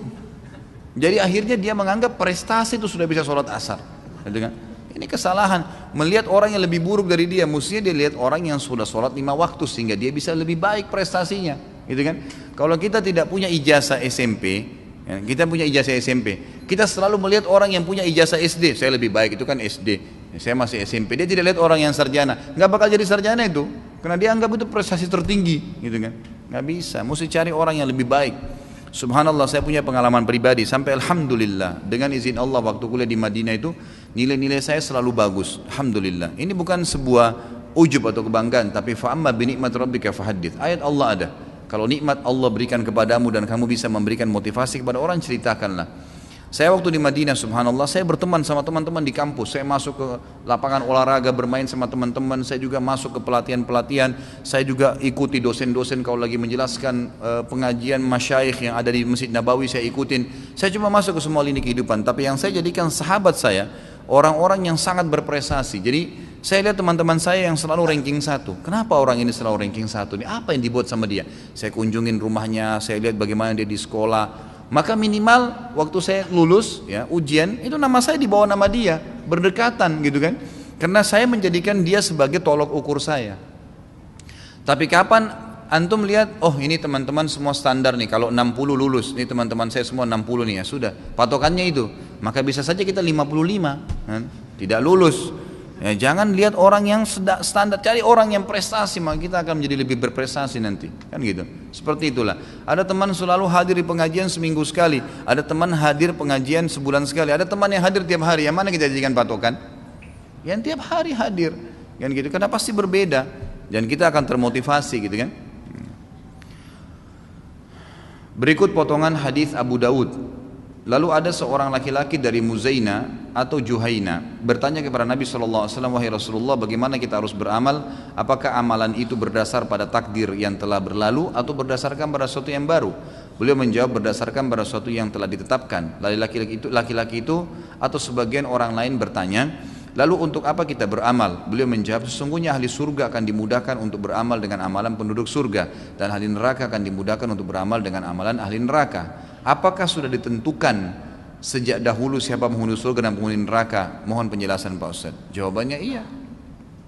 Jadi akhirnya dia menganggap prestasi itu sudah bisa sholat asar. Gitu kan? Ini kesalahan, melihat orang yang lebih buruk dari dia. Mestinya dia lihat orang yang sudah sholat 5 waktu sehingga dia bisa lebih baik prestasinya, gitu kan? Kalau kita tidak punya ijazah SMP, ya, kita punya ijazah SMP, kita selalu melihat orang yang punya ijazah SD. Saya lebih baik, itu kan SD. Saya masih SMP. Dia tidak lihat orang yang sarjana, nggak bakal jadi sarjana itu, karena dia anggap itu prestasi tertinggi, gitu kan? Nggak bisa, mesti cari orang yang lebih baik. Subhanallah, saya punya pengalaman pribadi sampai alhamdulillah dengan izin Allah waktu kuliah di Madinah itu nilai-nilai saya selalu bagus. Alhamdulillah. Ini bukan sebuah ujub atau kebanggaan, tapi fa'amma binikmat rabbika fahaddits. Ayat Allah ada. Kalau nikmat Allah berikan kepadamu dan kamu bisa memberikan motivasi kepada orang, ceritakanlah. Saya waktu di Madinah, subhanallah, saya berteman sama teman-teman di kampus. Saya masuk ke lapangan olahraga, bermain sama teman-teman. Saya juga masuk ke pelatihan-pelatihan. Saya juga ikuti dosen-dosen kalau lagi menjelaskan pengajian masyayikh yang ada di Masjid Nabawi, saya ikutin. Saya cuma masuk ke semua lini kehidupan. Tapi yang saya jadikan sahabat saya, orang-orang yang sangat berprestasi. Jadi saya lihat teman-teman saya yang selalu ranking 1. Kenapa orang ini selalu ranking 1? Ini apa yang dibuat sama dia? Saya kunjungin rumahnya, saya lihat bagaimana dia di sekolah. Maka minimal waktu saya lulus ya ujian itu nama saya di bawah nama dia, berdekatan gitu kan. Karena saya menjadikan dia sebagai tolok ukur saya. Tapi kapan antum lihat, oh ini teman-teman semua standar nih, kalau 60 lulus, ini teman-teman saya semua 60 nih ya sudah, patokannya itu. Maka bisa saja kita 55 kan? Tidak lulus. Ya, jangan lihat orang yang standar, cari orang yang prestasi, maka kita akan menjadi lebih berprestasi nanti, kan gitu. Seperti itulah. Ada teman selalu hadir di pengajian seminggu sekali, ada teman hadir pengajian sebulan sekali, ada teman yang hadir tiap hari. Yang mana kita jadikan patokan? Yang tiap hari hadir, kan gitu. Karena pasti berbeda, dan kita akan termotivasi, gitu kan. Berikut potongan hadis Abu Daud. Lalu ada seorang laki-laki dari Muzaina atau Juhaina bertanya kepada Nabi SAW, wahai Rasulullah, bagaimana kita harus beramal? Apakah amalan itu berdasar pada takdir yang telah berlalu atau berdasarkan pada sesuatu yang baru? Beliau menjawab berdasarkan pada sesuatu yang telah ditetapkan. Lalu laki-laki itu atau sebagian orang lain bertanya, lalu untuk apa kita beramal? Beliau menjawab, sesungguhnya ahli surga akan dimudahkan untuk beramal dengan amalan penduduk surga, dan ahli neraka akan dimudahkan untuk beramal dengan amalan ahli neraka. Apakah sudah ditentukan sejak dahulu siapa penghuni surga dan penghuni neraka? Mohon penjelasan Pak Ustaz. Jawabannya iya.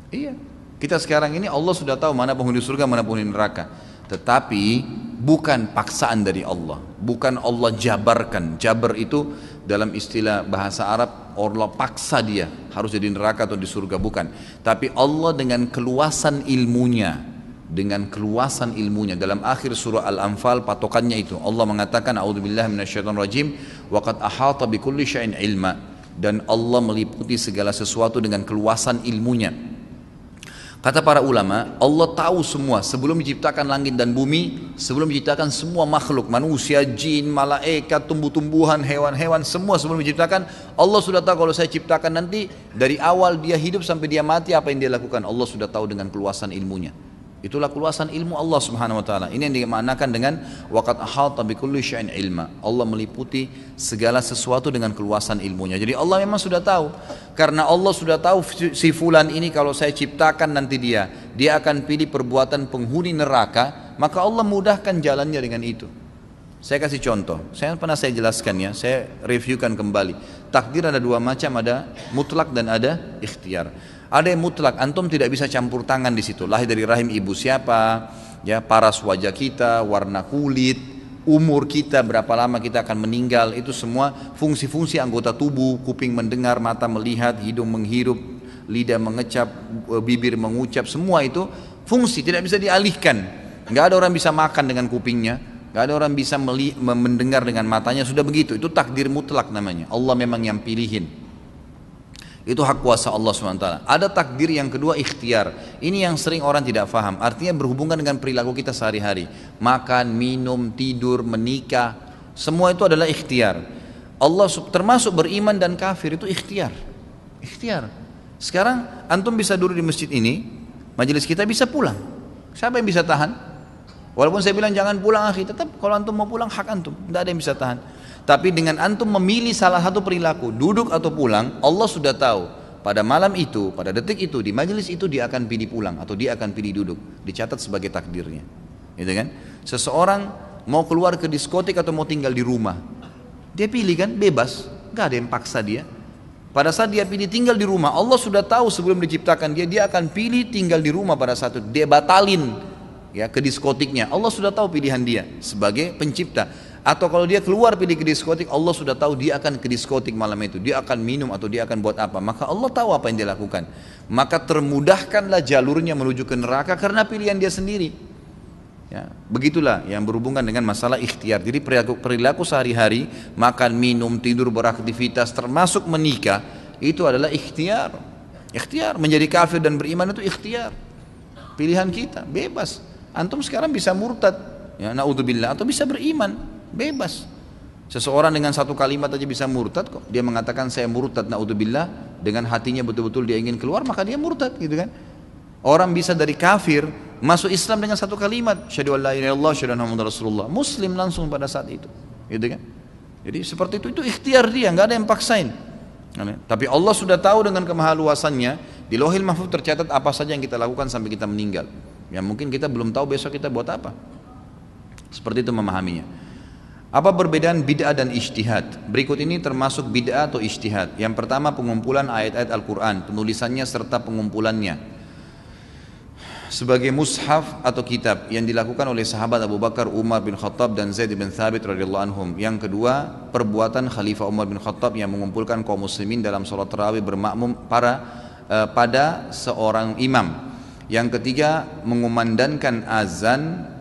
Iya. Kita sekarang ini Allah sudah tahu mana penghuni surga, mana penghuni neraka. Tetapi bukan paksaan dari Allah. Bukan Allah jabarkan. Jabar itu dalam istilah bahasa Arab, Allah paksa dia harus jadi neraka atau di surga, bukan. Tapi Allah dengan keluasan ilmunya, dalam akhir surah Al-Anfal patokannya itu Allah mengatakan a'udzubillahi minasyaitonirrajim wa qad ahata bikulli syai'in ilma, dan Allah meliputi segala sesuatu dengan keluasan ilmunya. Kata para ulama, Allah tahu semua sebelum menciptakan langit dan bumi, sebelum menciptakan semua makhluk, manusia, jin, malaikat, tumbuh-tumbuhan, hewan-hewan, semua sebelum menciptakan, Allah sudah tahu kalau saya ciptakan nanti dari awal dia hidup sampai dia mati apa yang dia lakukan. Allah sudah tahu dengan keluasan ilmunya. Itulah keluasan ilmu Allah Subhanahu wa taala. Ini yang dimaknakan dengan waqad ahata bikulli syai'in ilma. Allah meliputi segala sesuatu dengan keluasan ilmunya. Jadi Allah memang sudah tahu. Karena Allah sudah tahu si fulan ini kalau saya ciptakan nanti dia akan pilih perbuatan penghuni neraka, maka Allah mudahkan jalannya dengan itu. Saya kasih contoh. Saya jelaskan ya, saya reviewkan kembali. Takdir ada dua macam, ada mutlak dan ada ikhtiar. Ada yang mutlak, antum tidak bisa campur tangan di situ. Lahir dari rahim ibu siapa, ya, paras wajah kita, warna kulit, umur kita, berapa lama kita akan meninggal, itu semua fungsi-fungsi anggota tubuh, kuping mendengar, mata melihat, hidung menghirup, lidah mengecap, bibir mengucap, semua itu fungsi tidak bisa dialihkan. Nggak ada orang bisa makan dengan kupingnya, Gak ada orang bisa mendengar dengan matanya, sudah begitu. Itu takdir mutlak namanya. Allah memang yang pilihin. Itu hak kuasa Allah SWT. Ada takdir yang kedua, ikhtiar. Ini yang sering orang tidak faham. Artinya berhubungan dengan perilaku kita sehari-hari. Makan, minum, tidur, menikah, semua itu adalah ikhtiar. Allah termasuk beriman dan kafir itu ikhtiar. Ikhtiar. Sekarang antum bisa duduk di masjid ini, majelis kita bisa pulang. Siapa yang bisa tahan? Walaupun saya bilang jangan pulang akhi, tetap kalau antum mau pulang hak antum, tidak ada yang bisa tahan. Tapi dengan antum memilih salah satu perilaku, duduk atau pulang, Allah sudah tahu pada malam itu, pada detik itu, di majelis itu dia akan pilih pulang atau dia akan pilih duduk, dicatat sebagai takdirnya. Gitu kan? Seseorang mau keluar ke diskotik atau mau tinggal di rumah, dia pilih kan, bebas, gak ada yang paksa dia. Pada saat dia pilih tinggal di rumah, Allah sudah tahu sebelum diciptakan dia akan pilih tinggal di rumah pada saat itu. Dia batalin ya ke diskotiknya. Allah sudah tahu pilihan dia sebagai pencipta. Atau kalau dia keluar pilih ke diskotik, Allah sudah tahu dia akan ke diskotik malam itu. Dia akan minum atau dia akan buat apa. Maka Allah tahu apa yang dia lakukan. Maka termudahkanlah jalurnya menuju ke neraka karena pilihan dia sendiri. Ya, begitulah yang berhubungan dengan masalah ikhtiar. Jadi perilaku sehari-hari, makan, minum, tidur, beraktivitas, termasuk menikah, itu adalah ikhtiar. Ikhtiar, menjadi kafir dan beriman itu ikhtiar. Pilihan kita, bebas. Antum sekarang bisa murtad, ya, naudzubillah, atau bisa beriman. Bebas. Seseorang dengan satu kalimat aja bisa murtad kok. Dia mengatakan saya murtad, naudzubillah, dengan hatinya betul-betul dia ingin keluar, maka dia murtad, gitu kan. Orang bisa dari kafir masuk Islam dengan satu kalimat, syahadu an la ilaha illallah, syahadu anna muhammadar rasulullah, muslim langsung pada saat itu, gitu kan. Jadi seperti itu ikhtiar dia, nggak ada yang paksain. Tapi Allah sudah tahu dengan kemahaluasannya, di Lauhil Mahfuz tercatat apa saja yang kita lakukan sampai kita meninggal. Ya mungkin kita belum tahu besok kita buat apa. Seperti itu memahaminya. Apa perbedaan bid'ah dan ijtihad? Berikut ini termasuk bid'ah atau ijtihad. Yang pertama, pengumpulan ayat-ayat Al-Quran, penulisannya serta pengumpulannya sebagai mushaf atau kitab yang dilakukan oleh sahabat Abu Bakar, Umar bin Khattab dan Zaid bin Thabit radhiyallahu anhum. Yang kedua, perbuatan Khalifah Umar bin Khattab yang mengumpulkan kaum muslimin dalam sholat tarawih bermakmum pada seorang imam. Yang ketiga, mengumandangkan azan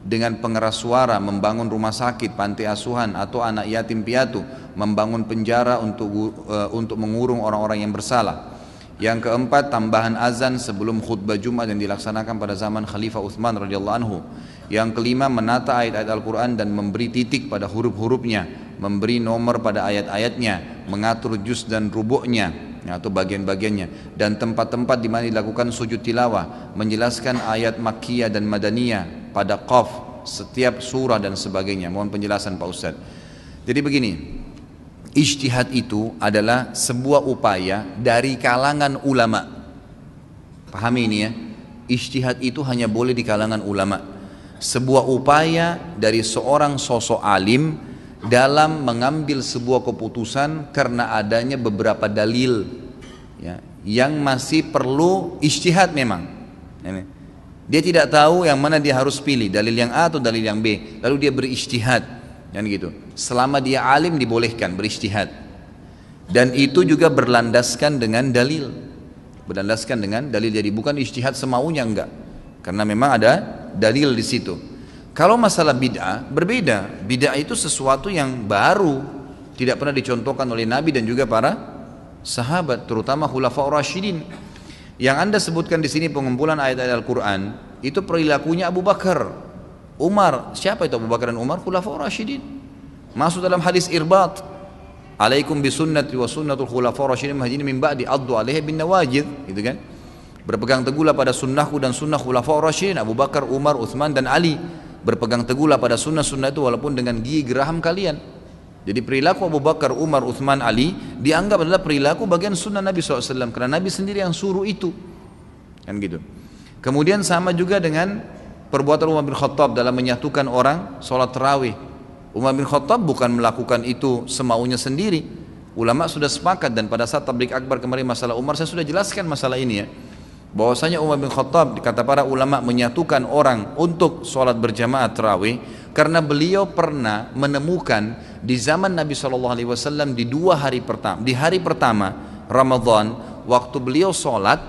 dengan pengeras suara, membangun rumah sakit, panti asuhan atau anak yatim piatu, membangun penjara untuk mengurung orang-orang yang bersalah. Yang keempat, tambahan azan sebelum khutbah Jumat yang dilaksanakan pada zaman Khalifah Utsman radhiyallahu anhu. Yang kelima, menata ayat-ayat Al-Quran dan memberi titik pada huruf-hurufnya, memberi nomor pada ayat-ayatnya, mengatur juz dan rubuknya atau bagian-bagiannya, dan tempat-tempat di mana dilakukan sujud tilawah, menjelaskan ayat Makkiyah dan Madaniyah pada qaf setiap surah dan sebagainya. Mohon penjelasan Pak Ustadz. Jadi begini, ijtihad itu adalah sebuah upaya dari kalangan ulama. Pahami ini ya, ijtihad itu hanya boleh di kalangan ulama. Sebuah upaya dari seorang sosok alim dalam mengambil sebuah keputusan karena adanya beberapa dalil ya, yang masih perlu ijtihad memang. Dia tidak tahu yang mana dia harus pilih, dalil yang A atau dalil yang B, lalu dia berijtihad, kan gitu. Selama dia alim dibolehkan berijtihad, dan itu juga berlandaskan dengan dalil, jadi bukan ijtihad semaunya, enggak, karena memang ada dalil di situ. Kalau masalah bid'ah berbeda. Bid'ah itu sesuatu yang baru, tidak pernah dicontohkan oleh Nabi dan juga para sahabat, terutama Khulafaur Rasyidin. Yang Anda sebutkan di sini pengumpulan ayat-ayat Al-Quran, itu perilakunya Abu Bakar, Umar. Siapa itu Abu Bakar dan Umar? Khulafaur Rasyidin. Masuk dalam hadis Irbat, alaikum bisunnati wa sunnatul khulafaur rasyidin mahdiyyin min ba'di addu 'alaiha bin nawajid, gitu kan. Berpegang teguhlah pada sunnahku dan sunnah khulafaur rasyidin, Abu Bakar, Umar, Utsman dan Ali. Berpegang teguhlah pada sunnah-sunnah itu walaupun dengan gigi geraham kalian. Jadi perilaku Abu Bakar, Umar, Utsman, Ali dianggap adalah perilaku bagian sunnah Nabi SAW, karena Nabi sendiri yang suruh itu, kan gitu. Kemudian sama juga dengan perbuatan Umar bin Khattab dalam menyatukan orang sholat tarawih. Umar bin Khattab bukan melakukan itu semaunya sendiri. Ulama sudah sepakat, dan pada saat tabligh akbar kemarin masalah Umar saya sudah jelaskan masalah ini ya, bahwasanya Umar bin Khattab, kata para ulama, menyatukan orang untuk sholat berjamaah tarawih karena beliau pernah menemukan di zaman Nabi SAW di hari pertama Ramadan, waktu beliau sholat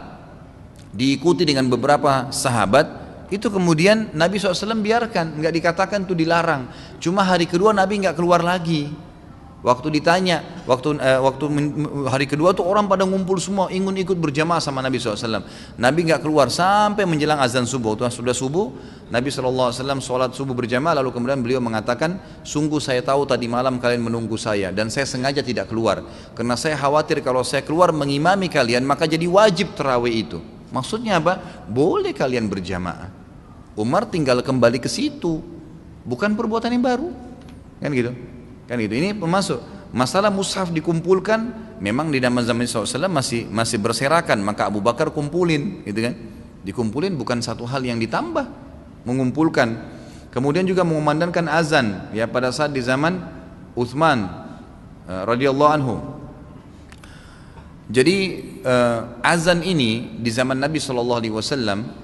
diikuti dengan beberapa sahabat, itu kemudian Nabi SAW biarkan, nggak dikatakan itu dilarang. Cuma hari kedua Nabi nggak keluar lagi. Waktu ditanya, hari kedua tuh orang pada ngumpul semua, ingin ikut berjamaah sama Nabi SAW. Nabi nggak keluar sampai menjelang azan subuh. Sudah subuh, Nabi SAW sholat subuh berjamaah, lalu kemudian beliau mengatakan, sungguh saya tahu tadi malam kalian menunggu saya, dan saya sengaja tidak keluar, karena saya khawatir kalau saya keluar mengimami kalian, maka jadi wajib tarawih itu. Maksudnya apa? Boleh kalian berjamaah. Umar tinggal kembali ke situ, bukan perbuatan yang baru, kan gitu. Kan gitu. Ini masuk masalah mushaf dikumpulkan, memang di zaman SAW masih berserakan, maka Abu Bakar kumpulin, gitu kan? Dikumpulin bukan satu hal yang ditambah, mengumpulkan. Kemudian juga mengumandangkan azan, ya pada saat di zaman Utsman radhiyallahu anhu. Jadi azan ini di zaman Nabi SAW,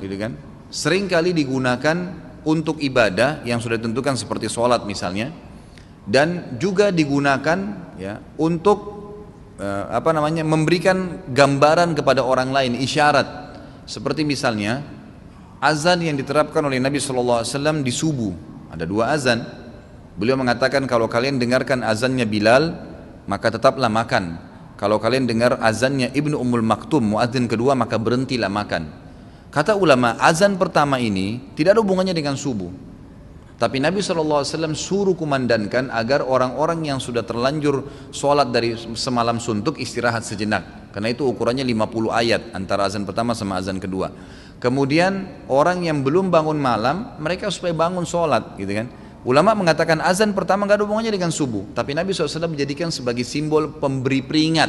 gitu kan? Sering kali digunakan untuk ibadah yang sudah ditentukan seperti sholat misalnya. Dan juga digunakan ya untuk memberikan gambaran kepada orang lain, isyarat. Seperti misalnya azan yang diterapkan oleh Nabi SAW di subuh. Ada dua azan. Beliau mengatakan kalau kalian dengarkan azannya Bilal, maka tetaplah makan. Kalau kalian dengar azannya Ibnu Ummul Maktum, muadzin kedua, maka berhentilah makan. Kata ulama, azan pertama ini tidak ada hubungannya dengan subuh. Tapi Nabi SAW suruh kumandankan agar orang-orang yang sudah terlanjur sholat dari semalam suntuk istirahat sejenak. Karena itu ukurannya 50 ayat antara azan pertama sama azan kedua. Kemudian orang yang belum bangun malam, mereka supaya bangun sholat, gitu kan. Ulama mengatakan azan pertama gak ada hubungannya dengan subuh. Tapi Nabi SAW menjadikan sebagai simbol pemberi peringat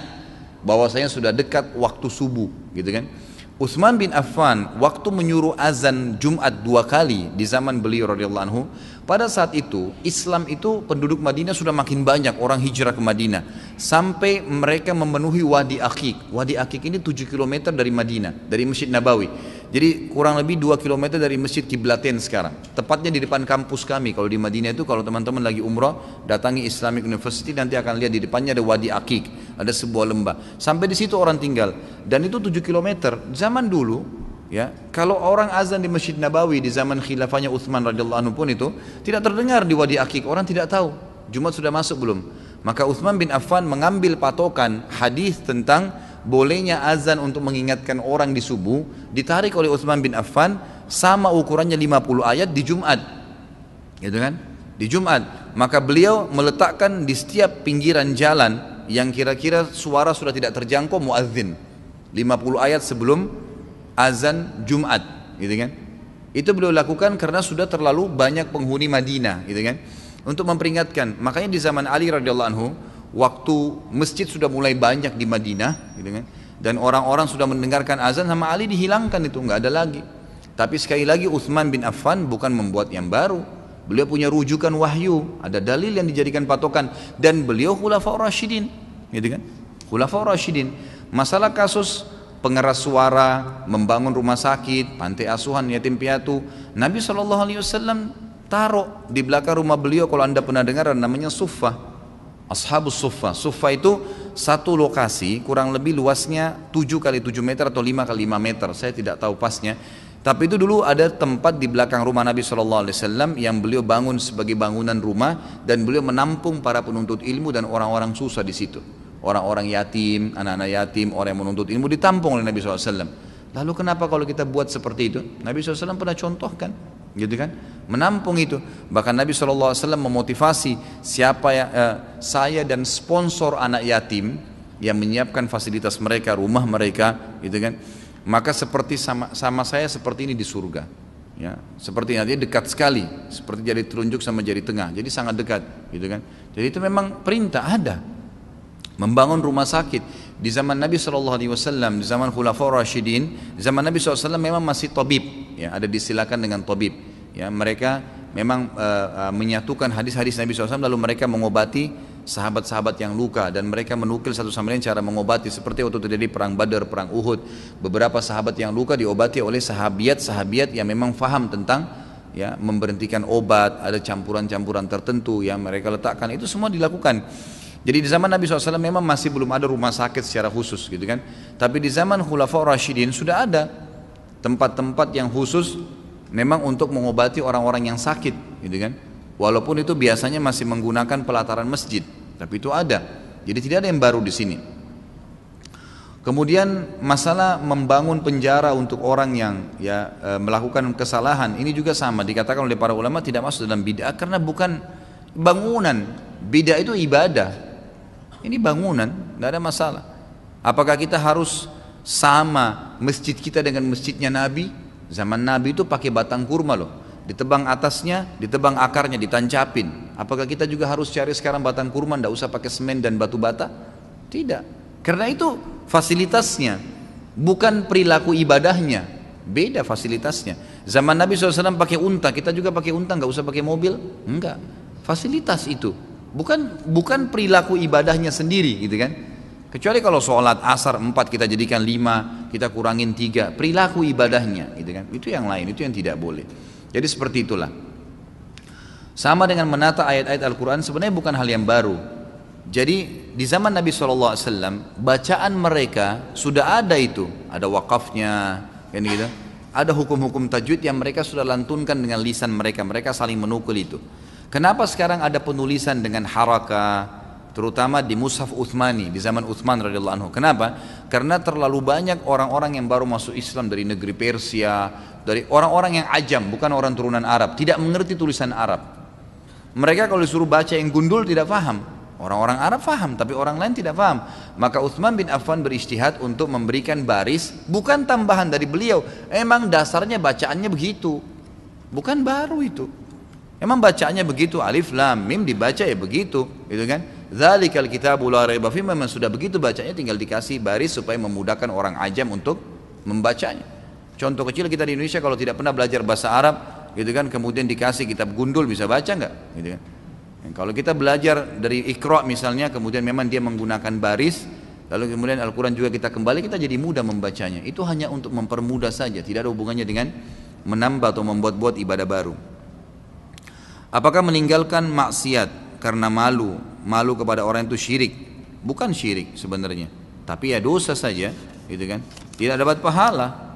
bahwasanya sudah dekat waktu subuh, gitu kan. Utsman bin Affan waktu menyuruh azan Jumat 2 kali di zaman beliau radhiyallahu anhu, pada saat itu Islam itu penduduk Madinah sudah makin banyak, orang hijrah ke Madinah sampai mereka memenuhi Wadi Aqiq. Wadi Aqiq ini 7 km dari Madinah, dari Masjid Nabawi. Jadi kurang lebih 2 km dari Masjid Kiblatain sekarang. Tepatnya di depan kampus kami. Kalau di Madinah itu kalau teman-teman lagi umrah, datangi Islamic University, nanti akan lihat di depannya ada Wadi Aqiq, ada sebuah lembah. Sampai di situ orang tinggal. Dan itu 7 km. Zaman dulu, ya, kalau orang azan di Masjid Nabawi di zaman khilafahnya Utsman radhiyallahu anhu pun itu tidak terdengar di Wadi Aqiq, orang tidak tahu Jumat sudah masuk belum. Maka Utsman bin Affan mengambil patokan hadis tentang bolehnya azan untuk mengingatkan orang di subuh, ditarik oleh Utsman bin Affan, sama ukurannya 50 ayat di Jumat, gitu kan? Di Jumat, maka beliau meletakkan di setiap pinggiran jalan yang kira-kira suara sudah tidak terjangkau muadzin, 50 ayat sebelum azan Jumat, gitu kan? Itu beliau lakukan karena sudah terlalu banyak penghuni Madinah, gitu kan? Untuk memperingatkan. Makanya di zaman Ali radhiyallahu anhu, waktu masjid sudah mulai banyak di Madinah, gitu kan? Dan orang-orang sudah mendengarkan azan, sama Ali dihilangkan itu, nggak ada lagi. Tapi sekali lagi Utsman bin Affan bukan membuat yang baru. Beliau punya rujukan wahyu, ada dalil yang dijadikan patokan, dan beliau khulafaur rasyidin, gitu kan? Khulafaur rasyidin. Masalah kasus pengeras suara, membangun rumah sakit, pantai asuhan, yatim piatu, Nabi SAW taruh di belakang rumah beliau, kalau anda pernah dengar namanya Suffah, Ashabus Suffah. Suffah itu satu lokasi kurang lebih luasnya 7 kali 7 meter atau 5 kali 5 meter, saya tidak tahu pasnya. Tapi itu dulu ada tempat di belakang rumah Nabi SAW yang beliau bangun sebagai bangunan rumah, dan beliau menampung para penuntut ilmu dan orang-orang susah di situ. Orang-orang yatim, anak-anak yatim, orang yang menuntut ilmu ditampung oleh Nabi SAW. Lalu kenapa kalau kita buat seperti itu? Nabi SAW pernah contohkan, gitu kan? Menampung itu. Bahkan Nabi SAW memotivasi siapa yang saya dan sponsor anak yatim yang menyiapkan fasilitas mereka, rumah mereka, gitu kan? Maka seperti sama saya seperti ini di surga, ya, seperti nanti dekat sekali, seperti jari telunjuk sama jari tengah, jadi sangat dekat, gitu kan? Jadi itu memang perintah ada. Membangun rumah sakit di zaman Nabi SAW, di zaman Khulafaur Rasyidin, di zaman Nabi SAW memang masih tabib, ya, ada disilakan dengan tabib, ya, mereka memang menyatukan hadis-hadis Nabi SAW, lalu mereka mengobati sahabat-sahabat yang luka, dan mereka menukil satu sama lain cara mengobati, seperti waktu terjadi perang Badar, perang Uhud, beberapa sahabat yang luka diobati oleh sahabiat yang memang faham tentang, ya, memberhentikan obat, ada campuran-campuran tertentu yang mereka letakkan, itu semua dilakukan. Jadi di zaman Nabi SAW memang masih belum ada rumah sakit secara khusus, gitu kan. Tapi di zaman Khulafaur Rasyidin sudah ada tempat-tempat yang khusus memang untuk mengobati orang-orang yang sakit, gitu kan. Walaupun itu biasanya masih menggunakan pelataran masjid, tapi itu ada. Jadi tidak ada yang baru di sini. Kemudian masalah membangun penjara untuk orang yang melakukan kesalahan, ini juga sama dikatakan oleh para ulama tidak masuk dalam bid'ah karena bukan bangunan. Bid'ah itu ibadah. Ini bangunan, tidak ada masalah. Apakah kita harus sama masjid kita dengan masjidnya Nabi? Zaman Nabi itu pakai batang kurma loh, ditebang atasnya, ditebang akarnya, ditancapin. Apakah kita juga harus cari sekarang batang kurma, tidak usah pakai semen dan batu bata? Tidak, karena itu fasilitasnya, bukan perilaku ibadahnya. Beda fasilitasnya. Zaman Nabi SAW pakai unta, kita juga pakai unta, nggak usah pakai mobil? Enggak, fasilitas itu, bukan perilaku ibadahnya sendiri, gitu kan. Kecuali kalau sholat asar 4 kita jadikan 5, kita kurangin 3, perilaku ibadahnya, gitu kan. Itu yang lain, itu yang tidak boleh. Jadi seperti itulah. Sama dengan menata ayat-ayat Al-Quran sebenarnya bukan hal yang baru. Jadi di zaman Nabi SAW bacaan mereka sudah ada itu, ada wakafnya, kan gitu. Ada hukum-hukum tajwid yang mereka sudah lantunkan dengan lisan mereka, mereka saling menukul itu. Kenapa sekarang ada penulisan dengan harakah? Terutama di Mushaf Utsmani di zaman Utsman radhiyallahu anhu. Kenapa? Karena terlalu banyak orang-orang yang baru masuk Islam dari negeri Persia, dari orang-orang yang ajam, bukan orang turunan Arab, tidak mengerti tulisan Arab. Mereka kalau disuruh baca yang gundul tidak paham. Orang-orang Arab paham, tapi orang lain tidak paham. Maka Utsman bin Affan berijtihad untuk memberikan baris, bukan tambahan dari beliau. Emang dasarnya bacaannya begitu, bukan baru itu. Emang bacaannya begitu, alif lam mim dibaca ya begitu, gitu kan? Dzalikal kitabu la raiba fihi, memang sudah begitu bacanya, tinggal dikasih baris supaya memudahkan orang ajam untuk membacanya. Contoh kecil kita di Indonesia kalau tidak pernah belajar bahasa Arab, gitu kan, kemudian dikasih kitab gundul bisa baca nggak? Gitu kan? Kalau kita belajar dari Iqra misalnya, kemudian memang dia menggunakan baris, lalu kemudian Al-Quran juga kita kembali, kita jadi mudah membacanya. Itu hanya untuk mempermudah saja, tidak ada hubungannya dengan menambah atau membuat-buat ibadah baru. Apakah meninggalkan maksiat karena malu kepada orang itu syirik? Bukan syirik sebenarnya, tapi ya dosa saja, gitu kan? Tidak dapat pahala.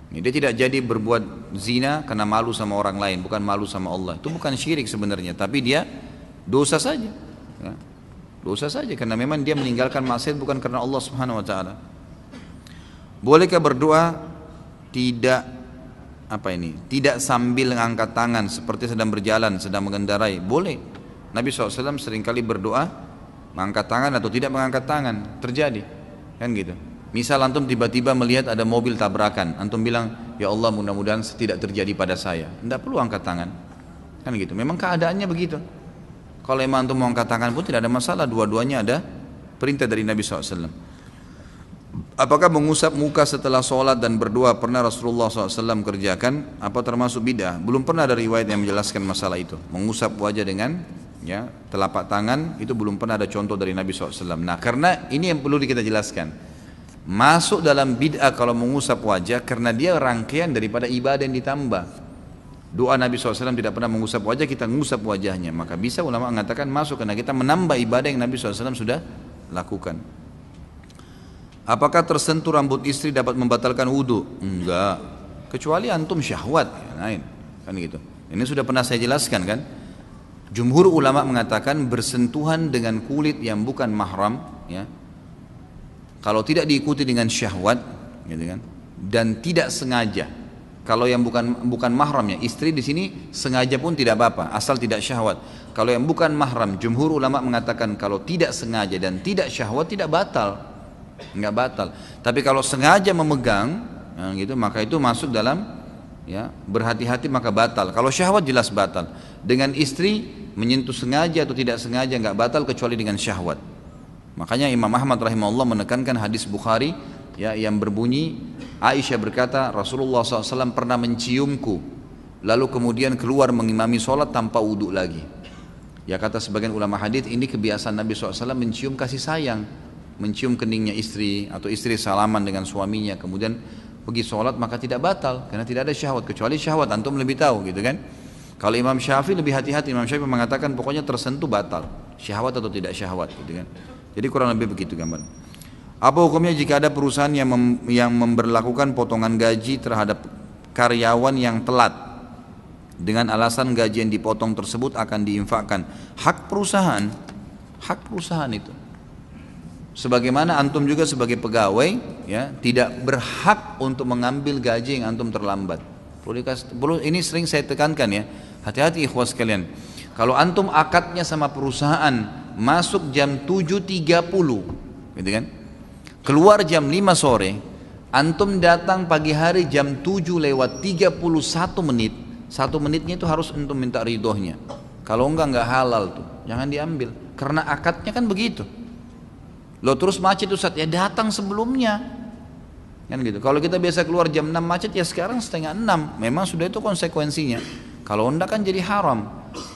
Dia tidak jadi berbuat zina karena malu sama orang lain, bukan malu sama Allah. Itu bukan syirik sebenarnya, tapi dia dosa saja. Ya. Dosa saja karena memang dia meninggalkan maksiat bukan karena Allah Subhanahu wa taala. Bolehkah berdoa tidak sambil mengangkat tangan seperti sedang berjalan, sedang mengendarai? Boleh. Nabi SAW seringkali berdoa mengangkat tangan atau tidak mengangkat tangan, terjadi kan gitu. Misal antum tiba-tiba melihat ada mobil tabrakan, antum bilang ya Allah mudah-mudahan tidak terjadi pada saya, tidak perlu angkat tangan, kan gitu. Memang keadaannya begitu. Kalau emang antum mau angkat tangan pun tidak ada masalah, dua-duanya ada perintah dari Nabi SAW. Apakah mengusap muka setelah sholat dan berdoa pernah Rasulullah SAW kerjakan? Apa termasuk bid'ah? Belum pernah ada riwayat yang menjelaskan masalah itu. Mengusap wajah dengan telapak tangan itu belum pernah ada contoh dari Nabi SAW. Nah, karena ini yang perlu kita jelaskan. Masuk dalam bid'ah kalau mengusap wajah karena dia rangkaian daripada ibadah yang ditambah. Doa Nabi SAW tidak pernah mengusap wajah, kita mengusap wajahnya. Maka bisa ulama mengatakan masuk karena kita menambah ibadah yang Nabi SAW sudah lakukan. Apakah tersentuh rambut istri dapat membatalkan wudhu? Enggak, kecuali antum syahwat, lain kan gitu. Ini sudah pernah saya jelaskan kan. Jumhur ulama mengatakan bersentuhan dengan kulit yang bukan mahram, ya, kalau tidak diikuti dengan syahwat, gitu kan, dan tidak sengaja. Kalau yang bukan mahramnya, istri di sini sengaja pun tidak apa-apa, asal tidak syahwat. Kalau yang bukan mahram, jumhur ulama mengatakan kalau tidak sengaja dan tidak syahwat tidak batal, nggak batal. Tapi kalau sengaja memegang, gitu, maka itu masuk dalam berhati-hati maka batal. Kalau syahwat jelas batal. Dengan istri menyentuh sengaja atau tidak sengaja nggak batal kecuali dengan syahwat. Makanya Imam Ahmad rahimahullah menekankan hadis Bukhari yang berbunyi Aisyah berkata Rasulullah SAW pernah menciumku lalu kemudian keluar mengimami sholat tanpa wudhu lagi. Ya kata sebagian ulama hadis ini kebiasaan Nabi SAW mencium kasih sayang, mencium keningnya istri atau istri salaman dengan suaminya kemudian pergi sholat maka tidak batal karena tidak ada syahwat, kecuali syahwat antum lebih tahu gitu kan. Kalau Imam Syafi'i lebih hati-hati, Imam Syafi'i mengatakan pokoknya tersentuh batal, syahwat atau tidak syahwat gitu kan. Jadi kurang lebih begitu gambar. Apa hukumnya jika ada perusahaan yang memberlakukan potongan gaji terhadap karyawan yang telat dengan alasan gaji yang dipotong tersebut akan diinfakkan. Hak perusahaan itu. Sebagaimana antum juga sebagai pegawai ya tidak berhak untuk mengambil gaji yang antum terlambat. Ini sering saya tekankan ya. Hati-hati ikhwas sekalian. Kalau antum akadnya sama perusahaan masuk jam 7.30 gitu kan. Keluar jam 5 sore, antum datang pagi hari jam 7:31 menit. 1 menitnya itu harus antum minta ridhonya. Kalau enggak halal tuh. Jangan diambil. Karena akadnya kan begitu. Loh terus macet Ustaz, ya datang sebelumnya kan gitu. Kalau kita biasa keluar jam 6 macet, ya sekarang setengah 6. Memang sudah itu konsekuensinya. Kalau enggak kan jadi haram.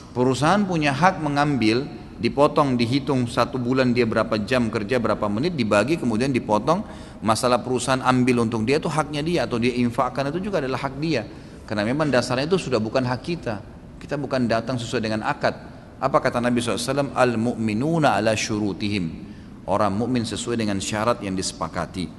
Perusahaan punya hak mengambil, dipotong, dihitung 1 bulan dia berapa jam kerja, berapa menit, dibagi kemudian dipotong. Masalah perusahaan ambil untuk dia itu haknya dia, atau dia infakkan itu juga adalah hak dia. Karena memang dasarnya itu sudah bukan hak kita. Kita bukan datang sesuai dengan akad. Apa kata Nabi SAW? Al-mu'minuna ala syurutihim. Orang mukmin sesuai dengan syarat yang disepakati.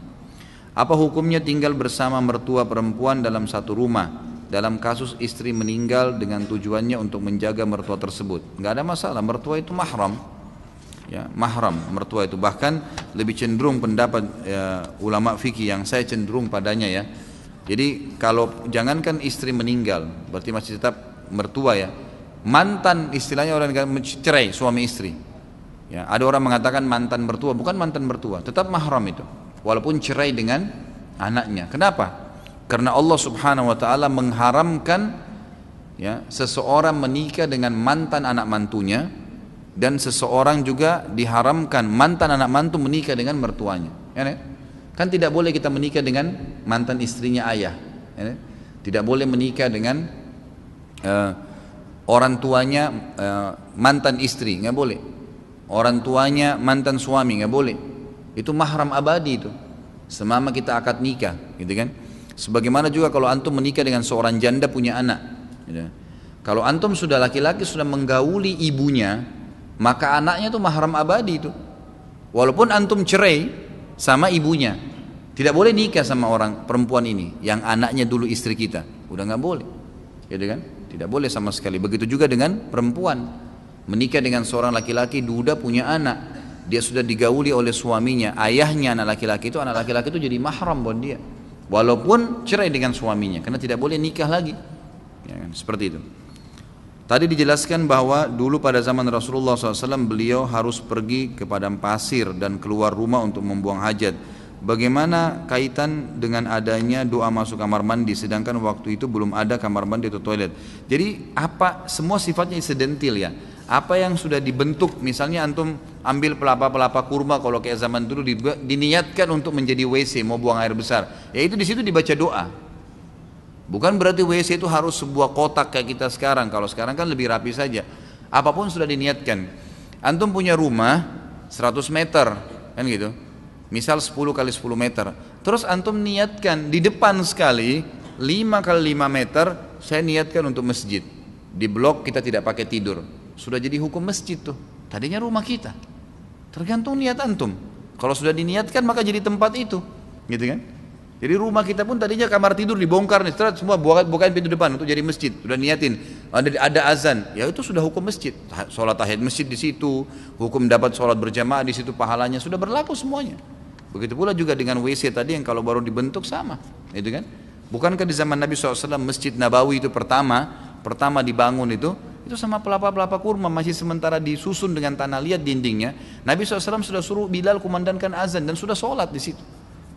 Apa hukumnya tinggal bersama mertua perempuan dalam satu rumah dalam kasus istri meninggal dengan tujuannya untuk menjaga mertua tersebut? Nggak ada masalah, mertua itu mahram ya, mahram mertua itu. Bahkan lebih cenderung pendapat ulama fikih yang saya cenderung padanya ya. Jadi kalau jangankan istri meninggal berarti masih tetap mertua ya, mantan istilahnya orang cerai suami istri ya, ada orang mengatakan mantan mertua, bukan mantan mertua, tetap mahram itu walaupun cerai dengan anaknya. Kenapa? Karena Allah Subhanahu wa taala mengharamkan ya seseorang menikah dengan mantan anak mantunya, dan seseorang juga diharamkan mantan anak mantu menikah dengan mertuanya ya, kan tidak boleh kita menikah dengan mantan istrinya ayah ya, tidak boleh menikah dengan orang tuanya mantan istri, nggak boleh. Orang tuanya mantan suami nggak boleh. Itu mahram abadi itu. Semama kita akad nikah, gitu kan? Sebagaimana juga kalau antum menikah dengan seorang janda punya anak, gitu. Kalau antum sudah laki-laki sudah menggauli ibunya, maka anaknya itu mahram abadi itu. Walaupun antum cerai sama ibunya, tidak boleh nikah sama orang perempuan ini yang anaknya dulu istri kita. Udah nggak boleh, gitu kan? Tidak boleh sama sekali. Begitu juga dengan perempuan. Menikah dengan seorang laki-laki, duda punya anak, dia sudah digauli oleh suaminya, ayahnya anak laki-laki itu jadi mahram buat dia walaupun cerai dengan suaminya, karena tidak boleh nikah lagi ya kan? Seperti itu. Tadi dijelaskan bahwa dulu pada zaman Rasulullah SAW beliau harus pergi ke padang pasir dan keluar rumah untuk membuang hajat. Bagaimana kaitan dengan adanya doa masuk kamar mandi, sedangkan waktu itu belum ada kamar mandi atau toilet? Jadi apa, semua sifatnya insidental ya. Apa yang sudah dibentuk, misalnya antum ambil pelapa-pelapa kurma kalau kayak zaman dulu diniatkan untuk menjadi WC, mau buang air besar, ya itu di situ dibaca doa. Bukan berarti WC itu harus sebuah kotak kayak kita sekarang. Kalau sekarang kan lebih rapi saja. Apapun sudah diniatkan. Antum punya rumah 100 meter kan gitu. Misal 10 kali 10 meter. Terus antum niatkan di depan sekali 5 kali 5 meter saya niatkan untuk masjid. Di blok kita tidak pakai tidur. Sudah jadi hukum masjid tuh. Tadinya rumah kita. Tergantung niat antum. Kalau sudah diniatkan maka jadi tempat itu, gitu kan? Jadi rumah kita pun tadinya kamar tidur dibongkar nih, semua bukain pintu depan untuk jadi masjid. Sudah niatin. Ada azan, ya itu sudah hukum masjid. Sholat tahiyat masjid di situ, hukum dapat sholat berjamaah di situ, pahalanya sudah berlaku semuanya. Begitu pula juga dengan WC tadi yang kalau baru dibentuk sama, gitu kan? Bukankah di zaman Nabi SAW Masjid Nabawi itu pertama dibangun itu sama pelapa-pelapa kurma, masih sementara disusun dengan tanah liat dindingnya. Nabi SAW sudah suruh Bilal kumandangkan azan dan sudah sholat di situ.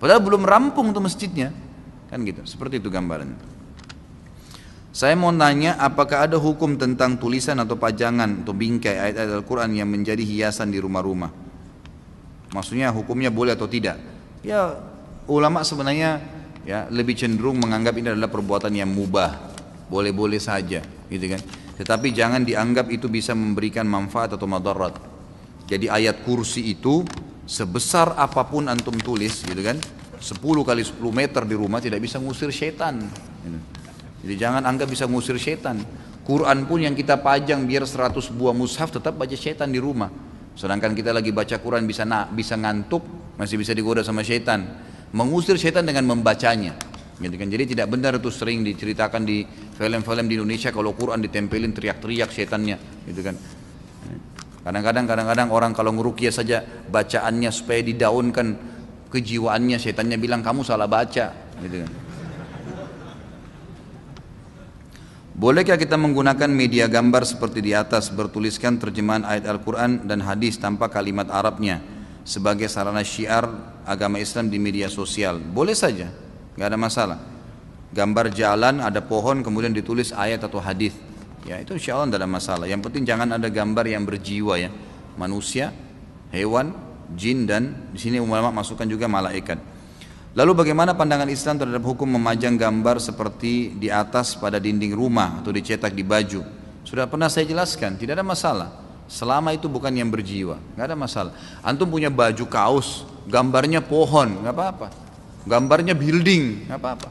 Padahal belum rampung tuh masjidnya, kan gitu. Seperti itu gambarannya. Saya mau nanya, apakah ada hukum tentang tulisan atau pajangan atau bingkai ayat-ayat Al-Quran yang menjadi hiasan di rumah-rumah? Maksudnya hukumnya boleh atau tidak? Ya ulama sebenarnya ya lebih cenderung menganggap ini adalah perbuatan yang mubah, boleh-boleh saja, gitu kan. Tetapi jangan dianggap itu bisa memberikan manfaat atau madarat. Jadi ayat kursi itu sebesar apapun antum tulis, gitu kan, 10 kali 10 meter di rumah tidak bisa ngusir setan, gitu. Jadi jangan anggap bisa ngusir setan. Quran pun yang kita pajang biar 100 buah mushaf tetap baca setan di rumah. Sedangkan kita lagi baca Quran bisa ngantuk, masih bisa digoda sama setan. Mengusir setan dengan membacanya. Gitu kan? Jadi tidak benar itu sering diceritakan di film-film di Indonesia kalau Quran ditempelin teriak-teriak setannya, gitu kan. Kadang-kadang orang kalau ngeruqyah saja bacaannya supaya didaunkan kejiwaannya, setannya bilang kamu salah baca, gitu kan. Bolehkah kita menggunakan media gambar seperti di atas bertuliskan terjemahan ayat Al-Quran dan hadis tanpa kalimat Arabnya sebagai sarana syiar agama Islam di media sosial? Boleh saja, nggak ada masalah. Gambar jalan, ada pohon, kemudian ditulis ayat atau hadis, ya itu insya Allah tidak ada masalah. Yang penting jangan ada gambar yang berjiwa ya, manusia, hewan, jin, dan di sini ulama masukkan juga malaikat. Lalu bagaimana pandangan Islam terhadap hukum memajang gambar seperti di atas pada dinding rumah atau dicetak di baju? Sudah pernah saya jelaskan, tidak ada masalah. Selama itu bukan yang berjiwa, nggak ada masalah. Antum punya baju kaos, gambarnya pohon, nggak apa-apa. Gambarnya building, nggak apa-apa.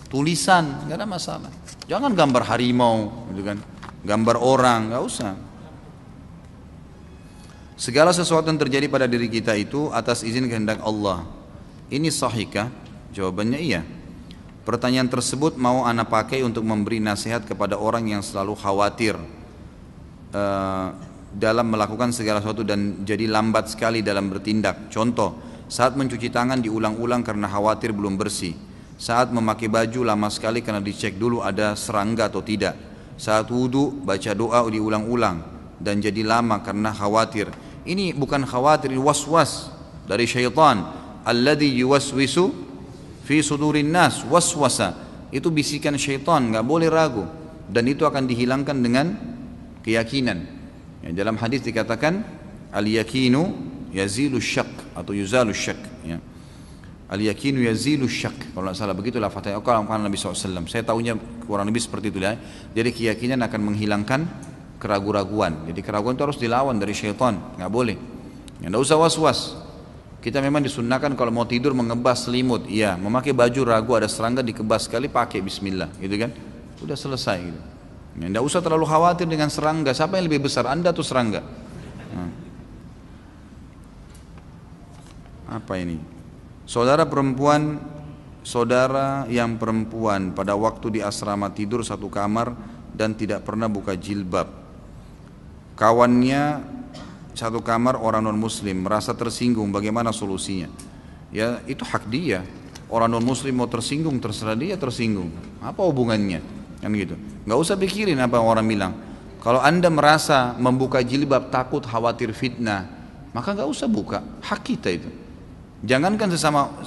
Tulisan, nggak ada masalah. Jangan gambar harimau, gitu kan? Gambar orang, nggak usah. Segala sesuatu yang terjadi pada diri kita itu atas izin kehendak Allah. Ini sahihkah? Jawabannya iya. Pertanyaan tersebut mau ana pakai untuk memberi nasihat kepada orang yang selalu khawatir dalam melakukan segala sesuatu dan jadi lambat sekali dalam bertindak. Contoh, saat mencuci tangan diulang-ulang karena khawatir belum bersih. Saat memakai baju lama sekali karena dicek dulu ada serangga atau tidak. Saat wudu baca doa diulang-ulang dan jadi lama karena khawatir. Ini bukan khawatir, ini was-was dari syaitan. Alladhi yuwaswisu fi sudurin nas, waswasa. Itu bisikan syaitan, nggak boleh ragu. Dan itu akan dihilangkan dengan keyakinan. Ya, dalam hadis dikatakan al-yakinu yazilu syak atau yuzalu syak. Ya. Al-yakinu yazilu syak. Kalau tidak salah begitu lafadznya. Kalau Nabi SAW. Saya tahunya kurang lebih seperti itu ya. Jadi keyakinan akan menghilangkan keraguan-raguan. Jadi keraguan itu harus dilawan dari syaitan, nggak boleh. Ya, nggak usah was-was. Kita memang disunnahkan kalau mau tidur mengebas selimut, iya. Memakai baju ragu ada serangga dikebas sekali pakai Bismillah, gitu kan? Udah selesai. Gitu. Ya, tidak usah terlalu khawatir dengan serangga. Siapa yang lebih besar, Anda atau serangga? Nah. Apa ini? Saudara yang perempuan pada waktu di asrama tidur satu kamar dan tidak pernah buka jilbab. Kawannya satu kamar orang non muslim merasa tersinggung, bagaimana solusinya? Ya itu hak dia. Orang non muslim mau tersinggung terserah dia tersinggung. Apa hubungannya? Kan gitu. Nggak usah pikirin apa orang bilang. Kalau anda merasa membuka jilbab takut khawatir fitnah, maka nggak usah buka. Hak kita itu. Jangankan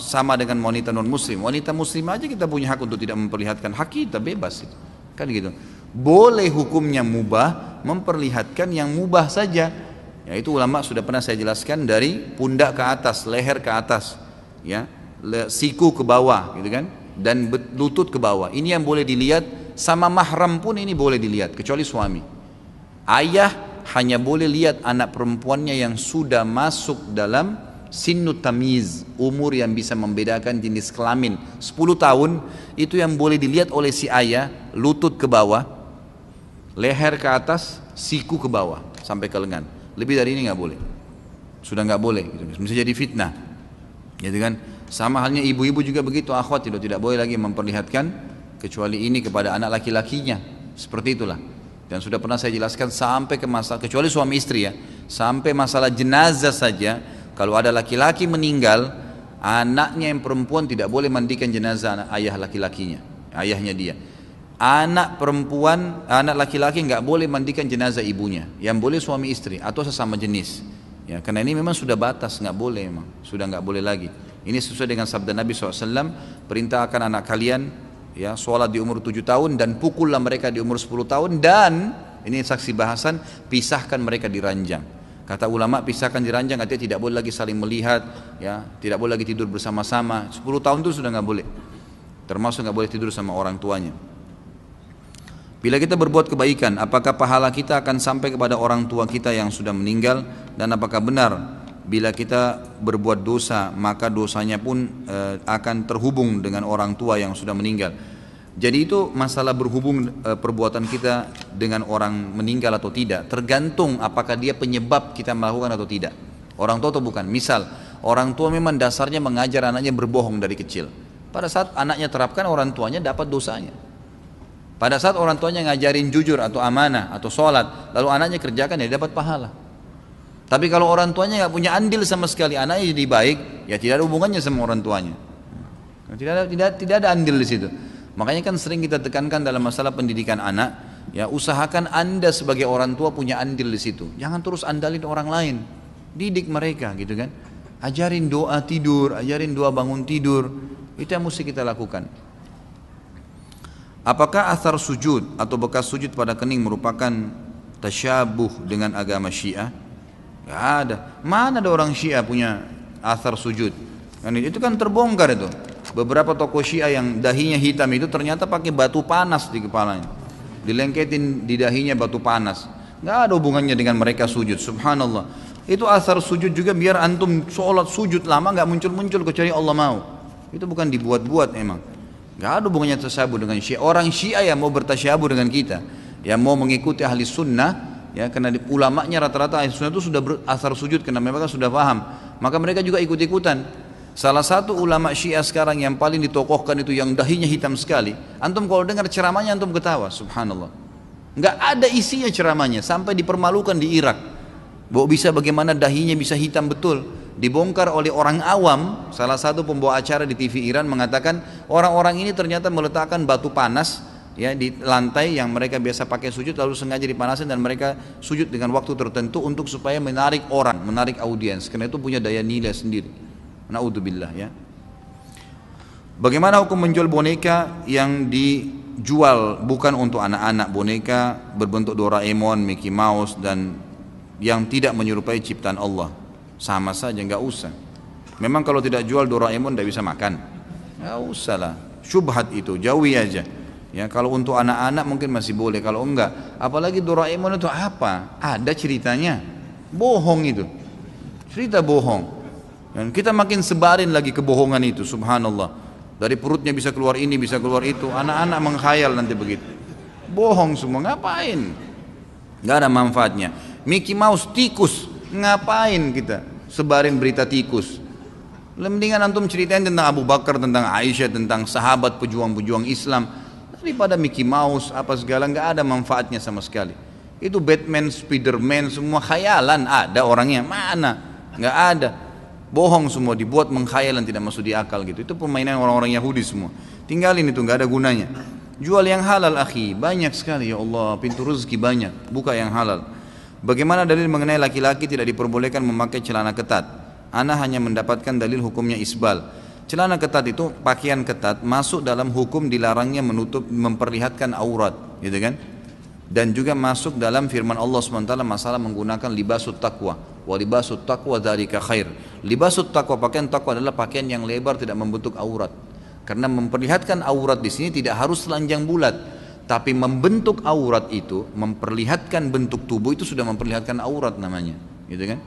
sama dengan wanita non muslim. Wanita muslim aja kita punya hak untuk tidak memperlihatkan. Hak kita bebas itu. Kan gitu. Boleh hukumnya mubah memperlihatkan yang mubah saja. Ya itu ulama sudah pernah saya jelaskan dari pundak ke atas, leher ke atas, ya, siku ke bawah, gitu kan, dan lutut ke bawah. Ini yang boleh dilihat, sama mahram pun ini boleh dilihat, kecuali suami. Ayah hanya boleh lihat anak perempuannya yang sudah masuk dalam sinnut tamiz, umur yang bisa membedakan jenis kelamin. 10 tahun itu yang boleh dilihat oleh si ayah, lutut ke bawah, leher ke atas, siku ke bawah sampai ke lengan. Lebih dari ini nggak boleh, sudah nggak boleh, gitu. Bisa jadi fitnah, gitu kan? Sama halnya ibu-ibu juga begitu, akhwat tidak boleh lagi memperlihatkan kecuali ini kepada anak laki-lakinya, seperti itulah. Dan sudah pernah saya jelaskan sampai ke masalah kecuali suami istri ya, sampai masalah jenazah saja, kalau ada laki-laki meninggal, anaknya yang perempuan tidak boleh mandikan jenazah ayah laki-lakinya, ayahnya dia. Anak perempuan, anak laki-laki nggak boleh mandikan jenazah ibunya. Yang boleh suami istri atau sesama jenis. Ya, karena ini memang sudah batas, nggak boleh memang, sudah nggak boleh lagi. Ini sesuai dengan sabda Nabi SAW, perintahkan anak kalian, ya, sholat di umur 7 tahun dan pukullah mereka di umur 10 tahun dan ini saksi bahasan, pisahkan mereka di ranjang. Kata ulama pisahkan di ranjang artinya tidak boleh lagi saling melihat, ya, tidak boleh lagi tidur bersama-sama. 10 tahun itu sudah nggak boleh. Termasuk nggak boleh tidur sama orang tuanya. Bila kita berbuat kebaikan, apakah pahala kita akan sampai kepada orang tua kita yang sudah meninggal? Dan apakah benar bila kita berbuat dosa, maka dosanya pun akan terhubung dengan orang tua yang sudah meninggal? Jadi itu masalah berhubung perbuatan kita dengan orang meninggal atau tidak, tergantung apakah dia penyebab kita melakukan atau tidak. Orang tua atau bukan. Misal, orang tua memang dasarnya mengajar anaknya berbohong dari kecil. Pada saat anaknya terapkan, orang tuanya dapat dosanya. Pada saat orang tuanya ngajarin jujur atau amanah atau sholat, lalu anaknya kerjakan, ya dapat pahala. Tapi kalau orang tuanya nggak punya andil sama sekali, anaknya jadi baik, ya tidak ada hubungannya sama orang tuanya. Tidak ada andil di situ. Makanya kan sering kita tekankan dalam masalah pendidikan anak, ya usahakan Anda sebagai orang tua punya andil di situ. Jangan terus andalin orang lain. Didik mereka gitu kan. Ajarin doa tidur, ajarin doa bangun tidur. Itu yang mesti kita lakukan. Apakah athar sujud atau bekas sujud pada kening merupakan tasyabuh dengan agama Syiah? Gak ada. Mana ada orang Syiah punya athar sujud? Itu kan terbongkar itu. Beberapa tokoh Syiah yang dahinya hitam itu ternyata pakai batu panas di kepalanya. Dilengketin di dahinya batu panas. Gak ada hubungannya dengan mereka sujud. Subhanallah. Itu athar sujud juga biar antum sholat sujud lama gak muncul-muncul kecuali Allah mau. Itu bukan dibuat-buat emang. Gak ada hubungannya tasyabuh dengan Syiah. Orang Syiah yang mau bertasyabuh dengan kita, yang mau mengikuti ahli sunnah, ya karena ulamanya rata-rata ahli sunnah itu sudah berathar sujud karena mereka sudah paham. Maka mereka juga ikut-ikutan. Salah satu ulama Syiah sekarang yang paling ditokohkan itu yang dahinya hitam sekali. Antum kalau dengar ceramahnya antum ketawa, subhanallah. Gak ada isinya ceramahnya, sampai dipermalukan di Irak. Bisa bagaimana dahinya bisa hitam betul. Dibongkar oleh orang awam. Salah satu pembawa acara di TV Iran mengatakan orang-orang ini ternyata meletakkan batu panas ya di lantai yang mereka biasa pakai sujud, lalu sengaja dipanasin dan mereka sujud dengan waktu tertentu untuk supaya menarik orang, menarik audiens, karena itu punya daya nilai sendiri. Naudzubillah ya. Bagaimana hukum menjual boneka yang dijual bukan untuk anak-anak, boneka berbentuk Doraemon, Mickey Mouse dan yang tidak menyerupai ciptaan Allah? Sama saja, nggak usah. Memang kalau tidak jual Doraemon tidak bisa makan, nggak usah lah. Syubhat itu jauhi aja. Ya kalau untuk anak-anak mungkin masih boleh, kalau enggak, apalagi Doraemon itu apa? Ada ceritanya, bohong itu, cerita bohong. Dan kita makin sebarin lagi kebohongan itu, subhanallah. Dari perutnya bisa keluar ini, bisa keluar itu. Anak-anak menghayal nanti begitu. Bohong semua, ngapain? Nggak ada manfaatnya. Mickey Mouse tikus, ngapain kita sebarin berita tikus? Mendingan antum ceritain tentang Abu Bakar, tentang Aisyah, tentang sahabat pejuang-pejuang Islam daripada Mickey Mouse apa segala. Nggak ada manfaatnya sama sekali. Itu Batman, Spiderman semua khayalan. Ada orangnya mana? Nggak ada. Bohong semua, dibuat mengkhayalan, tidak masuk di akal gitu. Itu permainan orang-orang Yahudi semua. Tinggalin itu, nggak ada gunanya. Jual yang halal akhi, banyak sekali ya Allah, pintu rezeki banyak. Buka yang halal. Bagaimana dalil mengenai laki-laki tidak diperbolehkan memakai celana ketat? Ana hanya mendapatkan dalil hukumnya isbal. Celana ketat itu pakaian ketat masuk dalam hukum dilarangnya menutup, memperlihatkan aurat, gitu kan? Dan juga masuk dalam firman Allah SWT masalah menggunakan libasut taqwa. Wa libasut taqwa dzalika khair. Libasut taqwa, pakaian taqwa adalah pakaian yang lebar tidak membentuk aurat. Karena memperlihatkan aurat di sini tidak harus telanjang bulat, tapi membentuk aurat itu, memperlihatkan bentuk tubuh itu sudah memperlihatkan aurat namanya, gitu kan?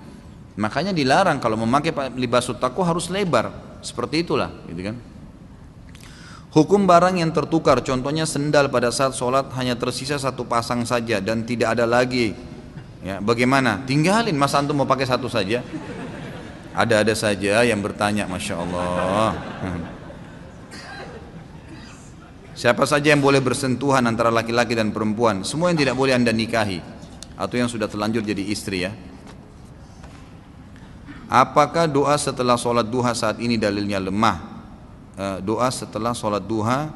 Makanya dilarang kalau memakai libasut taqwa harus lebar, seperti itulah, gitu kan? Hukum barang yang tertukar, contohnya sendal pada saat sholat hanya tersisa satu pasang saja dan tidak ada lagi. Ya, bagaimana? Tinggalin, masa antum mau pakai satu saja? Ada-ada saja yang bertanya, masya Allah. Siapa saja yang boleh bersentuhan antara laki-laki dan perempuan? Semua yang tidak boleh anda nikahi atau yang sudah terlanjur jadi istri ya. Apakah doa setelah sholat duha saat ini dalilnya lemah? Doa setelah sholat duha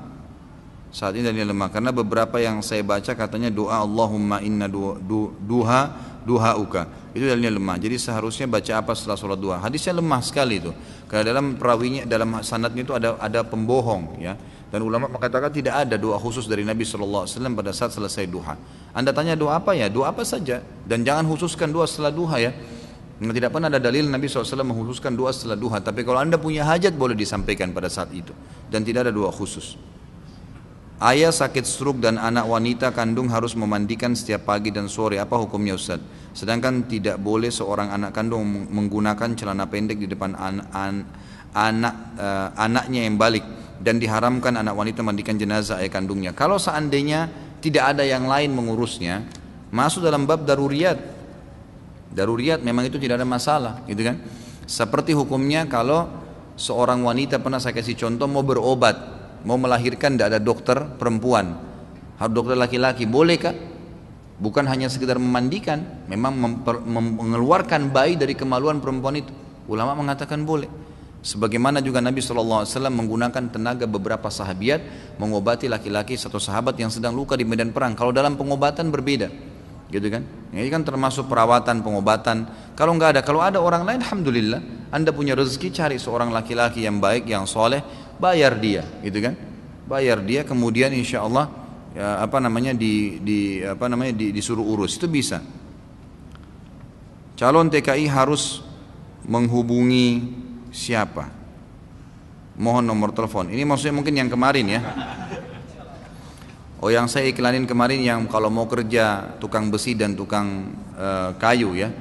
saat ini dalilnya lemah karena beberapa yang saya baca katanya doa Allahumma inna duhauka itu dalilnya lemah. Jadi seharusnya baca apa setelah sholat duha? Hadisnya lemah sekali itu. Karena dalam perawinya, dalam sanadnya itu ada pembohong ya. Dan ulama mengatakan tidak ada doa khusus dari Nabi SAW pada saat selesai duha. Anda tanya doa apa ya? Doa apa saja. Dan jangan khususkan doa setelah duha ya. Tidak pernah ada dalil Nabi SAW mengkhususkan doa setelah duha. Tapi kalau anda punya hajat boleh disampaikan pada saat itu. Dan tidak ada doa khusus. Ayah sakit stroke dan anak wanita kandung harus memandikan setiap pagi dan sore. Apa hukumnya Ustaz? Sedangkan tidak boleh seorang anak kandung menggunakan celana pendek di depan anaknya yang balik. Dan diharamkan anak wanita mandikan jenazah ayah kandungnya. Kalau seandainya tidak ada yang lain mengurusnya, masuk dalam bab daruriyat. Daruriyat memang itu tidak ada masalah, gitu kan? Seperti hukumnya kalau seorang wanita pernah saya kasih contoh mau berobat, mau melahirkan, tidak ada dokter perempuan, harus dokter laki-laki, boleh kah? Bukan hanya sekedar memandikan, memang mengeluarkan bayi dari kemaluan perempuan itu. Ulama mengatakan boleh. Sebagaimana juga Nabi SAW menggunakan tenaga beberapa sahabiat mengobati laki-laki satu sahabat yang sedang luka di medan perang. Kalau dalam pengobatan berbeda, gitu kan? Ini kan termasuk perawatan, pengobatan. Kalau nggak ada, kalau ada orang lain, alhamdulillah. Anda punya rezeki, cari seorang laki-laki yang baik, yang soleh, bayar dia, gitu kan? Bayar dia, kemudian insya Allah ya, disuruh urus, itu bisa. Calon TKI harus menghubungi siapa? Mohon nomor telepon. Ini maksudnya mungkin yang kemarin ya. Oh, yang saya iklanin kemarin yang kalau mau kerja tukang besi dan tukang kayu ya,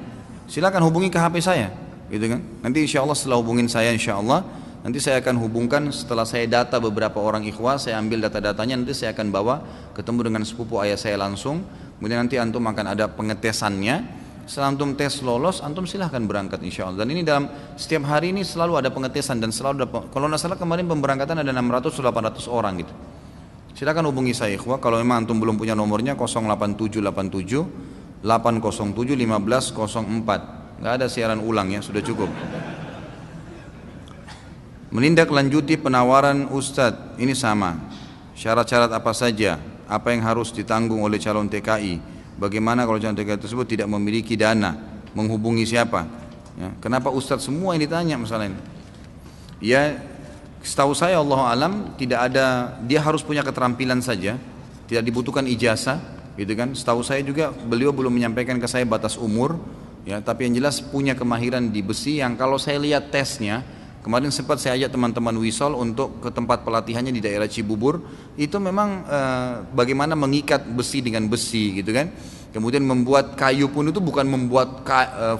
silakan hubungi ke HP saya, gitu kan? Nanti insya Allah setelah hubungin saya, insya Allah nanti saya akan hubungkan setelah saya data beberapa orang ikhwah, saya ambil data-datanya, nanti saya akan bawa ketemu dengan sepupu ayah saya langsung. Kemudian nanti antum akan ada pengetesannya. Setelah antum tes lolos, antum silahkan berangkat insya Allah. Dan ini dalam setiap hari ini selalu ada pengetesan dan selalu ada, kalau tidak salah kemarin pemberangkatan ada 600-800 orang gitu. Silakan hubungi saya ikhwah, kalau memang antum belum punya nomornya 08787 807 1504. Nggak ada siaran ulang ya, sudah cukup. Menindaklanjuti penawaran Ustadz, ini sama. Syarat-syarat apa saja? Apa yang harus ditanggung oleh calon TKI? Bagaimana kalau calon TKI tersebut tidak memiliki dana? Menghubungi siapa? Ya, kenapa Ustadz semua yang ditanya masalah ini? Ya, setahu saya Allah alam tidak ada, dia harus punya keterampilan saja, tidak dibutuhkan ijazah, gitu kan? Setahu saya juga beliau belum menyampaikan ke saya batas umur, ya. Tapi yang jelas punya kemahiran di besi yang kalau saya lihat tesnya, kemarin sempat saya ajak teman-teman Wisol untuk ke tempat pelatihannya di daerah Cibubur, itu memang bagaimana mengikat besi dengan besi, gitu kan? Kemudian membuat kayu pun itu bukan membuat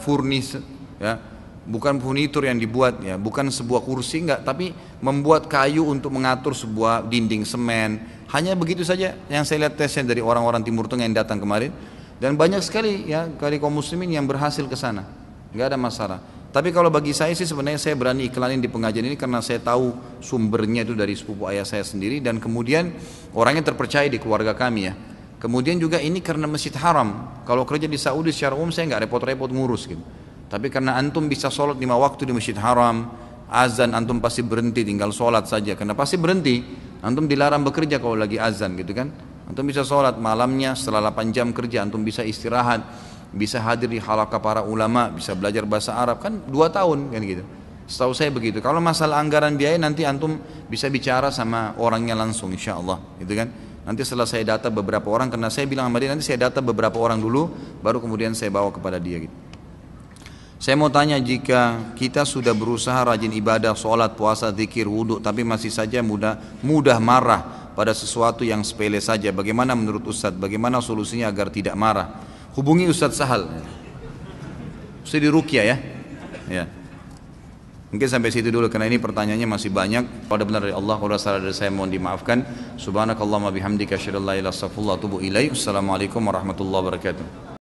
furnish, ya. Bukan furnitur yang dibuat ya, bukan sebuah kursi enggak, tapi membuat kayu untuk mengatur sebuah dinding semen. Hanya begitu saja yang saya lihat tesnya dari orang-orang Timur Tengah yang datang kemarin, dan banyak sekali ya dari kaum muslimin yang berhasil ke sana. Enggak ada masalah. Tapi kalau bagi saya sih sebenarnya saya berani iklanin di pengajian ini karena saya tahu sumbernya itu dari sepupu ayah saya sendiri, dan kemudian orangnya terpercaya di keluarga kami ya. Kemudian juga ini karena Masjid Haram. Kalau kerja di Saudi secara umum saya enggak repot-repot ngurus gitu. Tapi karena antum bisa sholat 5 waktu di Masjid Haram, azan antum pasti berhenti tinggal sholat saja, karena pasti berhenti, antum dilarang bekerja kalau lagi azan gitu kan. Antum bisa sholat malamnya setelah 8 jam kerja, antum bisa istirahat, bisa hadir di halaqah para ulama, bisa belajar bahasa Arab, kan 2 tahun kan gitu. Setahu saya begitu. Kalau masalah anggaran biaya nanti antum bisa bicara sama orangnya langsung insya Allah gitu kan. Nanti setelah saya data beberapa orang, karena saya bilang sama dia nanti saya data beberapa orang dulu, baru kemudian saya bawa kepada dia gitu. Saya mau tanya, jika kita sudah berusaha rajin ibadah, sholat, puasa, zikir, wudhu, tapi masih saja mudah marah pada sesuatu yang sepele saja, bagaimana menurut Ustadz? Bagaimana solusinya agar tidak marah? Hubungi Ustadz Sahal. Ustadz di Ruqyah ya. Mungkin sampai situ dulu karena ini pertanyaannya masih banyak. Kalau ada benar dari Allah, kalau ada salah dari saya mohon dimaafkan. Subhanakallahumma bihamdika asyhadu an la ilaha illa anta astaghfiruka wa atubu ilaik. Assalamualaikum warahmatullahi wabarakatuh.